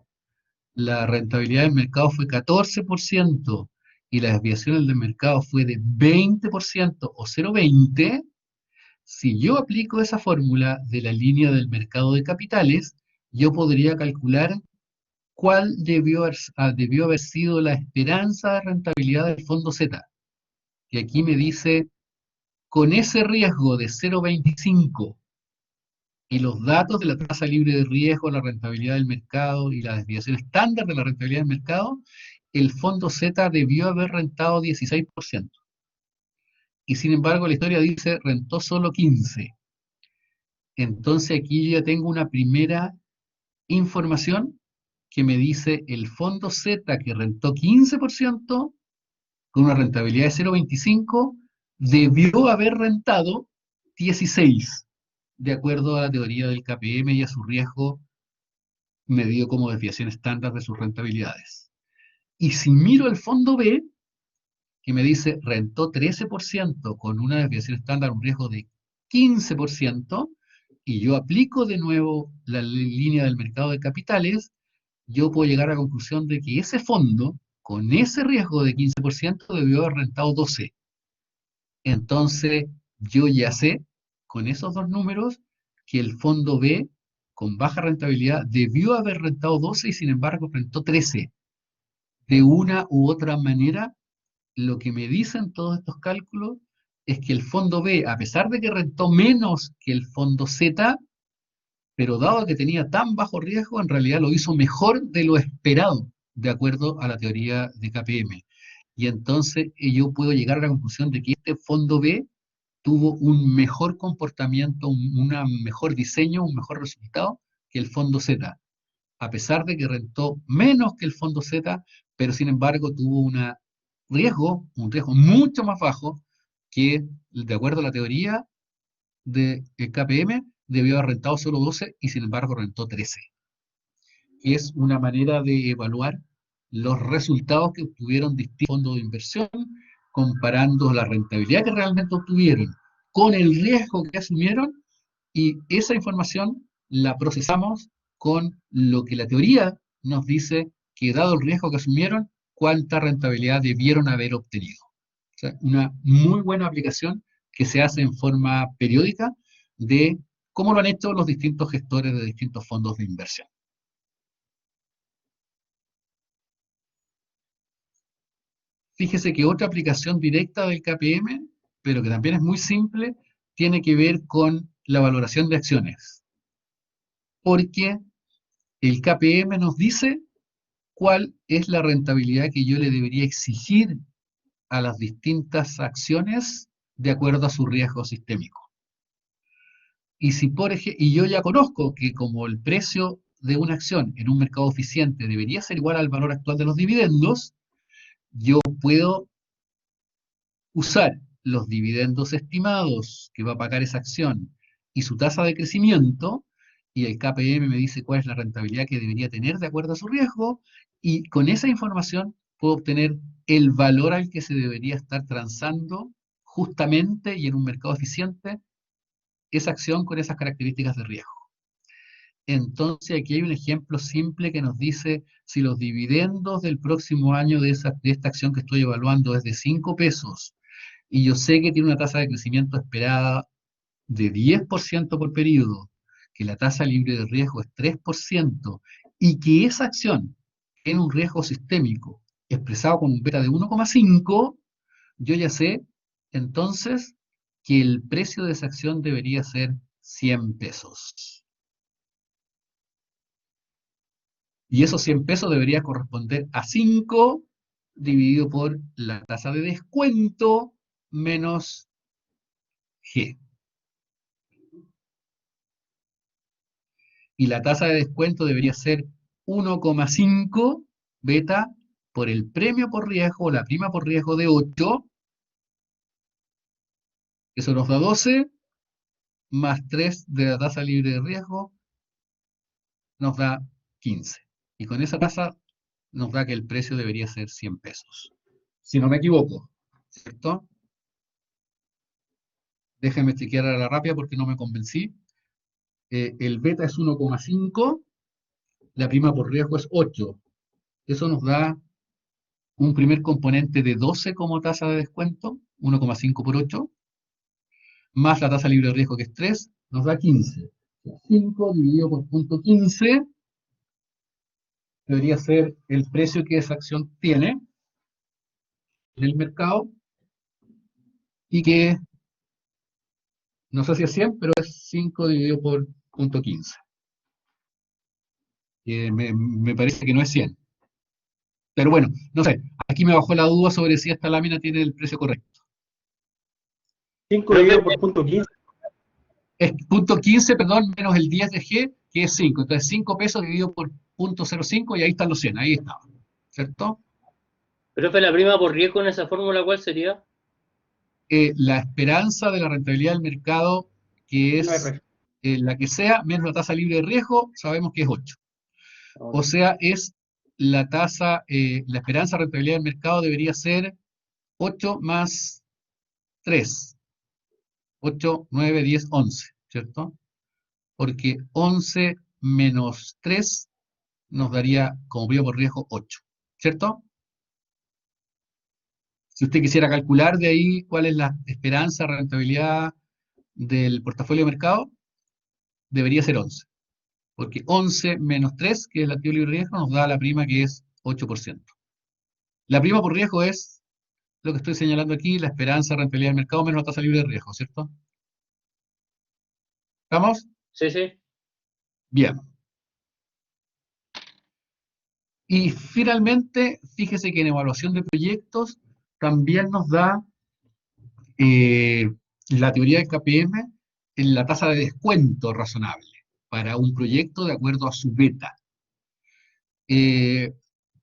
la rentabilidad del mercado fue 14% y la desviación del mercado fue de 20% o 0,20, si yo aplico esa fórmula de la línea del mercado de capitales, yo podría calcular cuál debió haber sido la esperanza de rentabilidad del fondo Z. Y aquí me dice, con ese riesgo de 0,25 y los datos de la tasa libre de riesgo, la rentabilidad del mercado y la desviación estándar de la rentabilidad del mercado, el fondo Z debió haber rentado 16%. Y sin embargo la historia dice, rentó solo 15%. Entonces aquí yo ya tengo una primera información que me dice el fondo Z, que rentó 15% con una rentabilidad de 0,25, debió haber rentado 16, de acuerdo a la teoría del KPM y a su riesgo medido como desviación estándar de sus rentabilidades. Y si miro el fondo B, que me dice rentó 13% con una desviación estándar, un riesgo de 15%, y yo aplico de nuevo la línea del mercado de capitales, yo puedo llegar a la conclusión de que ese fondo, con ese riesgo de 15%, debió haber rentado 12. Entonces, yo ya sé, con esos dos números, que el fondo B, con baja rentabilidad, debió haber rentado 12 y sin embargo rentó 13. De una u otra manera, lo que me dicen todos estos cálculos es que el fondo B, a pesar de que rentó menos que el fondo Z, pero dado que tenía tan bajo riesgo, en realidad lo hizo mejor de lo esperado, de acuerdo a la teoría de KPM. Y entonces yo puedo llegar a la conclusión de que este fondo B tuvo un mejor comportamiento, un mejor diseño, un mejor resultado que el fondo Z, a pesar de que rentó menos que el fondo Z, pero sin embargo tuvo un riesgo mucho más bajo que, de acuerdo a la teoría del KPM, debió haber rentado solo 12 y sin embargo rentó 13. Y es una manera de evaluar los resultados que obtuvieron distintos fondos de inversión, comparando la rentabilidad que realmente obtuvieron con el riesgo que asumieron, y esa información la procesamos con lo que la teoría nos dice que, dado el riesgo que asumieron, cuánta rentabilidad debieron haber obtenido. O sea, una muy buena aplicación que se hace en forma periódica de cómo lo han hecho los distintos gestores de distintos fondos de inversión. Fíjese que otra aplicación directa del KPM, pero que también es muy simple, tiene que ver con la valoración de acciones. Porque el KPM nos dice cuál es la rentabilidad que yo le debería exigir a las distintas acciones de acuerdo a su riesgo sistémico. Y si y yo ya conozco que como el precio de una acción en un mercado eficiente debería ser igual al valor actual de los dividendos, yo puedo usar los dividendos estimados que va a pagar esa acción y su tasa de crecimiento, y el KPM me dice cuál es la rentabilidad que debería tener de acuerdo a su riesgo, y con esa información puedo obtener el valor al que se debería estar transando justamente y en un mercado eficiente esa acción con esas características de riesgo. Entonces aquí hay un ejemplo simple que nos dice si los dividendos del próximo año de esta acción que estoy evaluando es de 5 pesos y yo sé que tiene una tasa de crecimiento esperada de 10% por periodo, que la tasa libre de riesgo es 3% y que esa acción tiene un riesgo sistémico expresado con un beta de 1,5, yo ya sé entonces que el precio de esa acción debería ser 100 pesos. Y esos 100 pesos debería corresponder a 5 dividido por la tasa de descuento menos G. Y la tasa de descuento debería ser 1,5 beta por el premio por riesgo o la prima por riesgo de 8. Eso nos da 12, más 3 de la tasa libre de riesgo, nos da 15. Y con esa tasa nos da que el precio debería ser 100 pesos. Si no me equivoco, ¿cierto? Déjenme chequear a la rápida porque no me convencí. El beta es 1,5, la prima por riesgo es 8. Eso nos da un primer componente de 12 como tasa de descuento, 1,5 por 8, más la tasa libre de riesgo que es 3, nos da 15. 5 dividido por punto 15 debería ser el precio que esa acción tiene en el mercado y que, no sé si es 100, pero es 5 dividido por punto 15. Me parece que no es 100. Pero bueno, no sé, aquí me bajó la duda sobre si esta lámina tiene el precio correcto.
5 dividido por punto 15.
Es punto 15, perdón, menos el 10 de G, que es 5. Entonces 5 pesos dividido por punto 0,5 y ahí están los 100, ahí está. ¿Cierto?
Profe, la prima por riesgo en esa fórmula, ¿cuál sería?
La esperanza de la rentabilidad del mercado, que es la que sea, menos la tasa libre de riesgo, sabemos que es 8. O sea, es la tasa, la esperanza de rentabilidad del mercado debería ser 8 más 3. 8, 9, 10, 11, ¿cierto? Porque 11 menos 3 nos daría, como prima por riesgo, 8, ¿cierto? Si usted quisiera calcular de ahí cuál es la esperanza de rentabilidad del portafolio de mercado, debería ser 11. Porque 11 menos 3, que es el activo libre de riesgo, nos da la prima que es 8%. La prima por riesgo es lo que estoy señalando aquí, la esperanza de rentabilidad del mercado menos la tasa libre de riesgo, ¿cierto? ¿Estamos?
Sí, sí.
Bien. Y finalmente, fíjese que en evaluación de proyectos también nos da la teoría del KPM es la tasa de descuento razonable para un proyecto de acuerdo a su beta.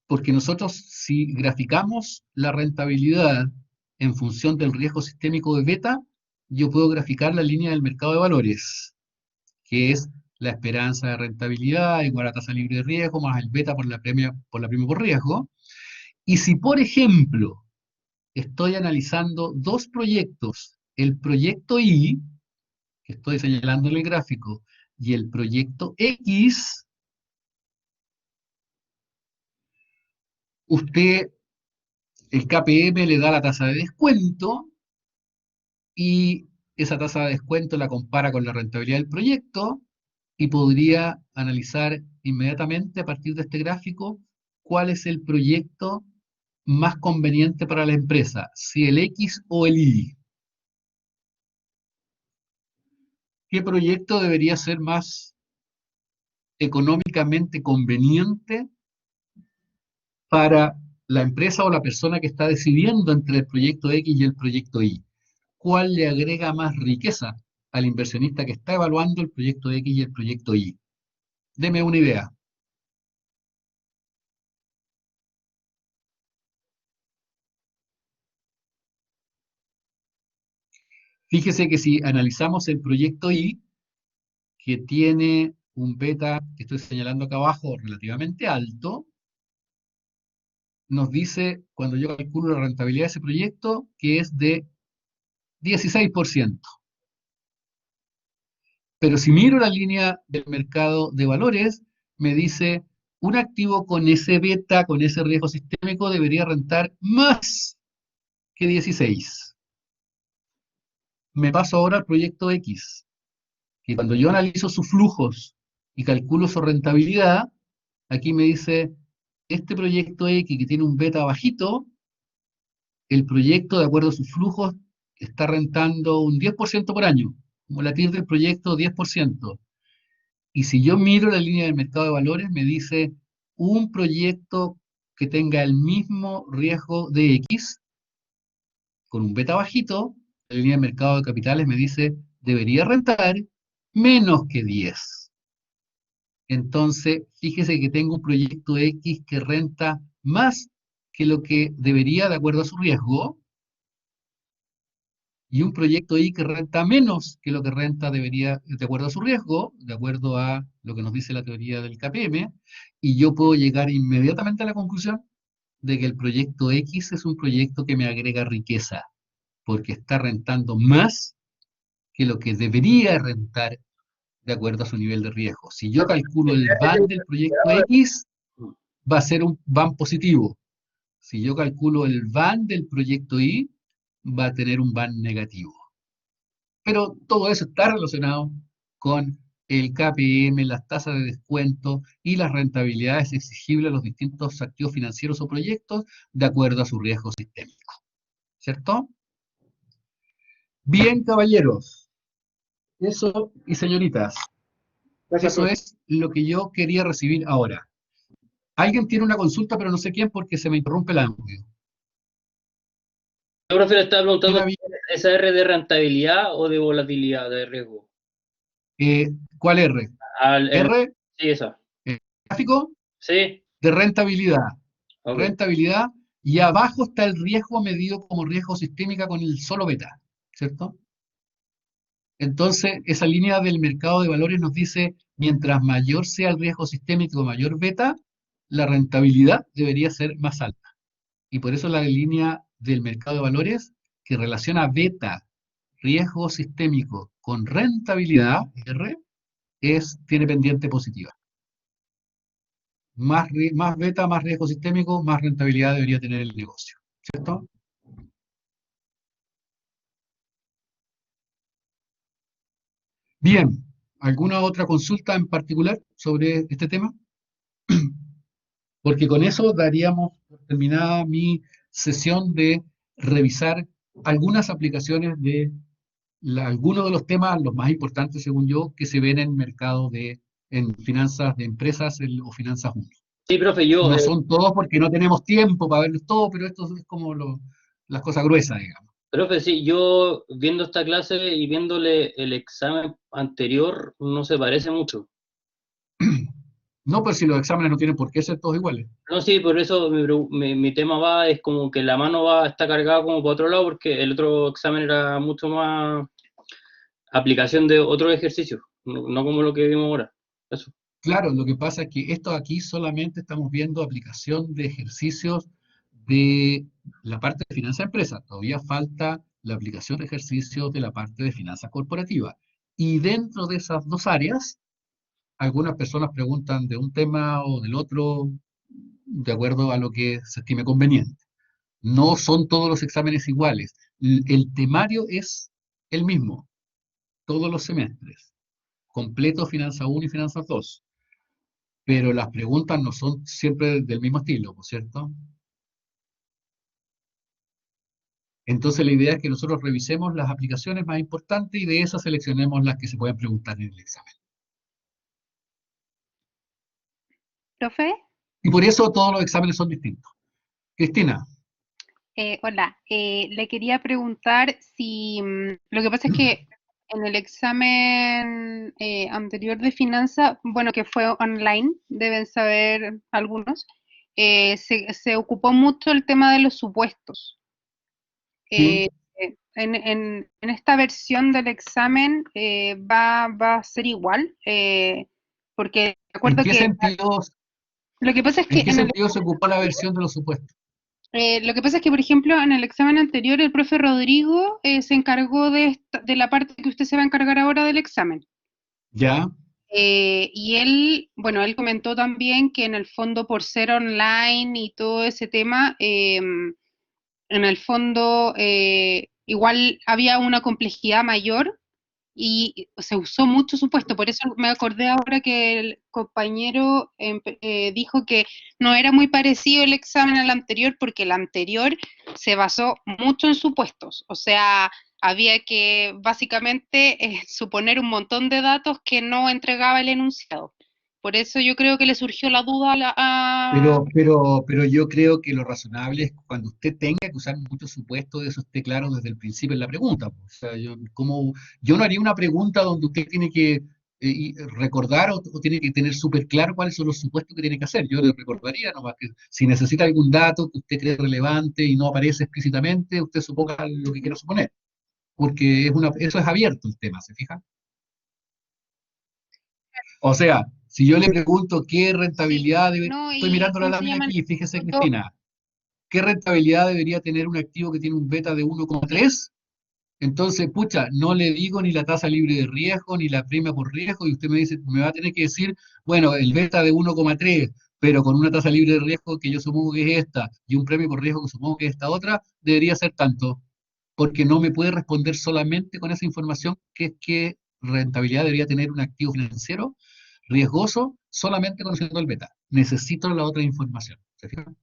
Porque nosotros, si graficamos la rentabilidad en función del riesgo sistémico de beta, yo puedo graficar la línea del mercado de valores, que es la esperanza de rentabilidad igual a tasa libre de riesgo más el beta por la premia por riesgo. Y si, por ejemplo, estoy analizando dos proyectos, el proyecto Y, que estoy señalando en el gráfico, y el proyecto X, usted, el KPM le da la tasa de descuento y esa tasa de descuento la compara con la rentabilidad del proyecto y podría analizar inmediatamente a partir de este gráfico cuál es el proyecto más conveniente para la empresa, si el X o el Y. ¿Qué proyecto debería ser más económicamente conveniente para la empresa o la persona que está decidiendo entre el proyecto X y el proyecto Y? ¿Cuál le agrega más riqueza al inversionista que está evaluando el proyecto X y el proyecto Y? Deme una idea. Fíjese que si analizamos el proyecto Y, que tiene un beta, que estoy señalando acá abajo, relativamente alto, nos dice, cuando yo calculo la rentabilidad de ese proyecto, que es de 16%. Pero si miro la línea del mercado de valores, me dice, un activo con ese beta, con ese riesgo sistémico, debería rentar más que 16. Me paso ahora al proyecto X, que cuando yo analizo sus flujos y calculo su rentabilidad, aquí me dice, este proyecto X que tiene un beta bajito, el proyecto, de acuerdo a sus flujos, está rentando un 10% por año, como la TIR del proyecto 10%. Y si yo miro la línea del mercado de valores, me dice un proyecto que tenga el mismo riesgo de X, con un beta bajito, la línea del mercado de capitales me dice debería rentar menos que 10. Entonces, fíjese que tengo un proyecto X que renta más que lo que debería de acuerdo a su riesgo, y un proyecto Y que renta menos que lo que renta debería, de acuerdo a su riesgo, de acuerdo a lo que nos dice la teoría del KPM, y yo puedo llegar inmediatamente a la conclusión de que el proyecto X es un proyecto que me agrega riqueza, porque está rentando más que lo que debería rentar de acuerdo a su nivel de riesgo. Si yo calculo el VAN del proyecto X, va a ser un VAN positivo. Si yo calculo el VAN del proyecto Y, va a tener un VAN negativo. Pero todo eso está relacionado con el KPM, las tasas de descuento y las rentabilidades exigibles a los distintos activos financieros o proyectos de acuerdo a su riesgo sistémico. ¿Cierto? Bien, caballeros. Eso, y señoritas,
Gracias,
eso
profe.
es lo que yo quería recibir ahora. Alguien tiene una consulta, pero no sé quién porque se me interrumpe el audio.
Yo, profe, le estaba preguntando,
¿Quién había-
¿esa R de rentabilidad o de volatilidad de riesgo?
¿Cuál R? R,
Sí, esa.
gráfico
Sí,
de rentabilidad.
ok.
Rentabilidad, y abajo está el riesgo medido como riesgo sistémica con el solo beta, ¿cierto? Entonces, esa línea del mercado de valores nos dice, mientras mayor sea el riesgo sistémico, mayor beta, la rentabilidad debería ser más alta. Y por eso la línea del mercado de valores que relaciona beta, riesgo sistémico, con rentabilidad, R, tiene pendiente positiva. Más beta, más riesgo sistémico, más rentabilidad debería tener el negocio, ¿cierto? Bien, ¿alguna otra consulta en particular sobre este tema? Porque con eso daríamos por terminada mi sesión de revisar algunas aplicaciones de algunos de los temas, los más importantes según yo, que se ven en mercado en finanzas de empresas o finanzas 1.
Sí, profe, yo,
No son todos porque no tenemos tiempo para verlos todos, pero esto es como las cosas gruesas, digamos.
Profe, sí, yo viendo esta clase y viéndole el examen anterior, no se parece mucho.
No, pues si los exámenes no tienen por qué ser todos iguales.
No, sí, por eso mi tema va, es como que la mano está cargada como para otro lado, porque el otro examen era mucho más aplicación de otros ejercicios, no como lo que vimos ahora. Eso.
Claro, lo que pasa es que esto aquí solamente estamos viendo aplicación de ejercicios de la parte de finanzas de empresa. Todavía falta la aplicación de ejercicios de la parte de finanzas corporativa. Y dentro de esas dos áreas, algunas personas preguntan de un tema o del otro de acuerdo a lo que se estime conveniente. No son todos los exámenes iguales. El temario es el mismo, todos los semestres. Completo Finanza 1 y Finanzas 2. Pero las preguntas no son siempre del mismo estilo, ¿por cierto? Entonces la idea es que nosotros revisemos las aplicaciones más importantes y de esas seleccionemos las que se pueden preguntar en el examen.
Profe,
Y por eso todos los exámenes son distintos. Cristina,
hola. Le quería preguntar si lo que pasa es que en el examen anterior de finanza, bueno, que fue online, deben saber algunos, se ocupó mucho el tema de los supuestos.
¿sí?
En esta versión del examen va a ser igual, porque
¿En
recuerdo
qué
que
sentido,
lo que pasa es
en
que
qué sentido se ocupó la versión de los supuestos?
Lo que pasa es que, por ejemplo, en el examen anterior, el profe Rodrigo se encargó de la parte que usted se va a encargar ahora del examen.
¿Ya?
Y él, bueno, él comentó también que en el fondo, por ser online y todo ese tema, en el fondo, igual había una complejidad mayor y se usó mucho supuesto. Por eso me acordé ahora que el compañero dijo que no era muy parecido el examen al anterior porque el anterior se basó mucho en supuestos. O sea, había que básicamente suponer un montón de datos que no entregaba el enunciado. Por eso yo creo que le surgió la duda
Pero yo creo que lo razonable es cuando usted tenga que usar muchos supuestos, eso esté claro desde el principio en la pregunta. O sea, yo no haría una pregunta donde usted tiene que recordar o tiene que tener súper claro cuáles son los supuestos que tiene que hacer. Yo le recordaría nomás que si necesita algún dato que usted cree relevante y no aparece explícitamente, usted suponga lo que quiera suponer. Porque eso es abierto el tema, ¿se fija? O sea, si yo le pregunto qué
Sí,
rentabilidad debe,
no,
estoy
y
mirando la
¿cómo se
lámina
llama?
aquí, fíjese,
Fondo?
Cristina, ¿qué rentabilidad debería tener un activo que tiene un beta de 1,3? Entonces, pucha, no le digo ni la tasa libre de riesgo, ni la prima por riesgo, y usted me dice, me va a tener que decir, bueno, el beta de 1,3, pero con una tasa libre de riesgo que yo supongo que es esta, y un premio por riesgo que supongo que es esta otra, debería ser tanto, porque no me puede responder solamente con esa información, que es qué rentabilidad debería tener un activo financiero riesgoso, solamente conociendo el beta. Necesito la otra información. ¿Se fijan?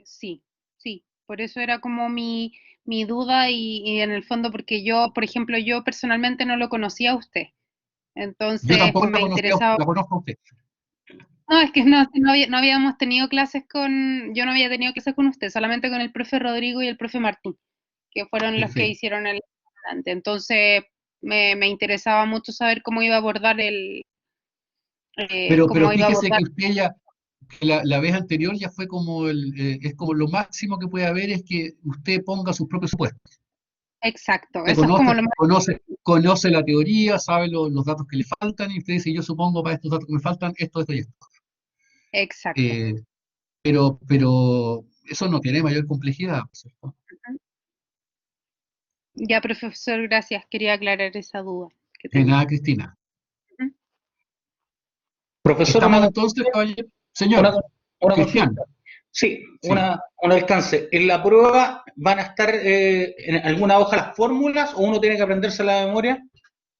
Sí, sí, por eso era como mi duda y en el fondo porque yo, por ejemplo, yo personalmente no lo conocía a usted,
Yo
entonces
tampoco
me interesaba,
la conozco a usted.
no, es que no habíamos tenido clases yo no había tenido clases con usted, solamente con el profe Rodrigo y el profe Martín, que fueron los que
Perfecto.
hicieron el adelante, entonces me interesaba mucho saber cómo iba a abordar
Pero
cómo iba a
fíjese
abordar,
que usted ya, que la vez anterior ya fue como es como lo máximo que puede haber es que usted ponga sus propios supuestos.
exacto,
Usted
eso es como lo más,
conoce la teoría, sabe los datos que le faltan, y usted dice, yo supongo para estos datos que me faltan, esto y esto.
exacto.
Eh, pero eso no tiene mayor complejidad, ¿cierto?
Ya, profesor, gracias, quería aclarar esa duda que
De
tenía.
nada, Cristina.
Ujú.
Profesor,
¿Estamos entonces, caballero? Señor,
una, una
Cristian,
consulta. Sí,
sí.
un alcance. ¿En la prueba van a estar en alguna hoja las fórmulas o uno tiene que aprenderse la memoria?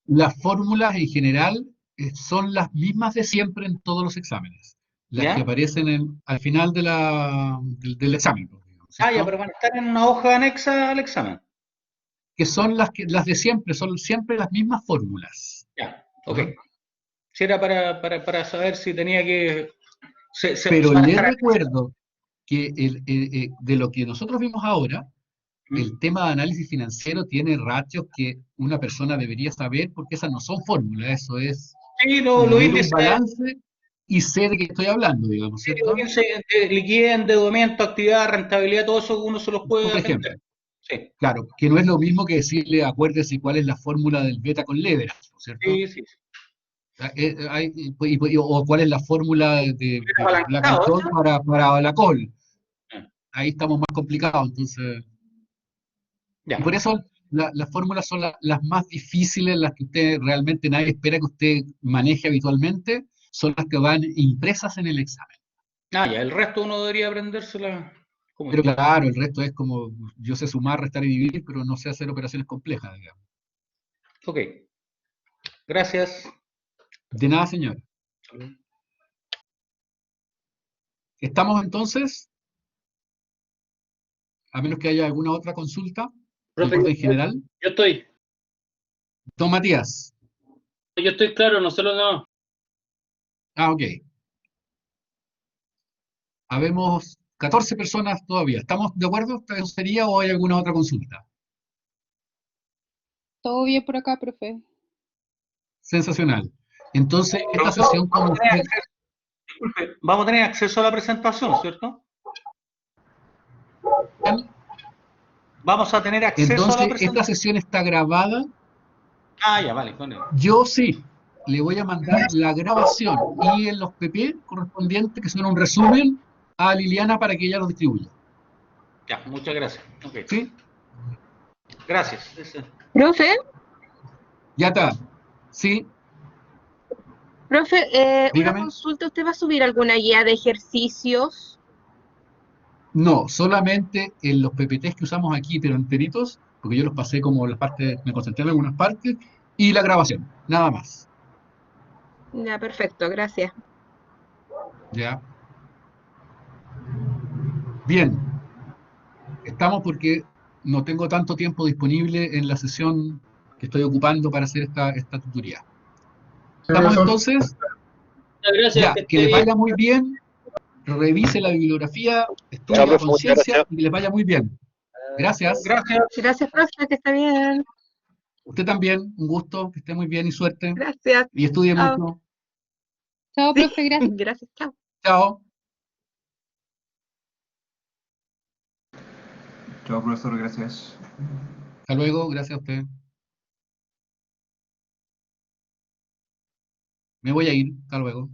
Las fórmulas en general son las mismas de siempre en todos los exámenes, las que
¿Ya?
aparecen al final del examen, digamos,
Ah, ya,
¿cierto?
pero van a estar en una hoja anexa al examen.
Que son las de siempre, son siempre las mismas fórmulas.
Ya, ok.
¿Ah?
Si era para saber si tenía que... Se
Pero
van a
le
estar...
recuerdo que de lo que nosotros vimos ahora, el tema de análisis financiero tiene ratios que una persona debería saber, porque esas no son fórmulas, eso es
Sí, los
medir un
índices,
balance y sé de qué estoy hablando, digamos, ¿cierto?
los índices de liquidez, endeudamiento, actividad, rentabilidad, todo eso uno se los puede
Por
aprender.
ejemplo,
Sí,
claro, que no es lo mismo que decirle, acuérdese cuál es la fórmula del beta con leverage, ¿no es cierto?
sí, sí.
O cuál es la fórmula de Black and
Apalancado,
Scholes para la call.
¿eh?
Ahí estamos más complicados, entonces.
Ya.
Y por eso las fórmulas son las más difíciles, las que usted realmente nadie espera que usted maneje habitualmente, son las que van impresas en el examen.
Ah, ya, el resto uno debería aprendérsela como
Pero
yo.
claro, el resto es como, yo sé sumar, restar y dividir, pero no sé hacer operaciones complejas, digamos.
Ok, gracias.
De nada, señor. ¿Estamos entonces? A menos que haya alguna otra consulta de
Profe,
orden general.
yo estoy,
Don Matías.
yo estoy claro, no solo no.
Ah, ok. Habemos 14 personas todavía. ¿Estamos de acuerdo? ¿Esta sería o hay alguna otra consulta?
Todo bien por acá, profe.
Sensacional. Entonces, esta
Profesor,
sesión, como usted...
disculpe, vamos a tener acceso a la presentación, ¿cierto? Vamos a tener acceso a la
Entonces, esta
presentación.
sesión está grabada.
Ah, ya, vale, con él.
Yo sí, le voy a mandar la grabación y en los PP correspondientes, que son un resumen, a Liliana para que ella los distribuya.
Ya, muchas gracias. Okay.
¿Sí?
Gracias.
Profe,
Ya está. ¿Sí?
profe, una
Dígame.
consulta, ¿usted va a subir alguna guía de ejercicios?
No, solamente en los PPTs que usamos aquí, pero enteritos, porque yo los pasé como las partes, me concentré en algunas partes, y la grabación, nada más.
Ya, perfecto, gracias.
¿Ya? Bien. Estamos porque no tengo tanto tiempo disponible en la sesión que estoy ocupando para hacer esta tutoría. ¿Estamos entonces?
Muchas gracias,
Ya,
que
que
esté
les
bien.
vaya muy bien, revise la bibliografía, estudie
Chao,
a
profe, muchas
conciencia
gracias.
y que les vaya muy bien. Gracias.
Gracias.
Gracias, profe, que está bien.
Usted también, un gusto, que esté muy bien y suerte.
Gracias.
Y estudie
Chao.
mucho.
Chao,
Sí,
profe, gracias.
gracias, chao.
Chao.
Chao, profesor, gracias.
Hasta luego, gracias a usted. Me voy a ir, hasta luego.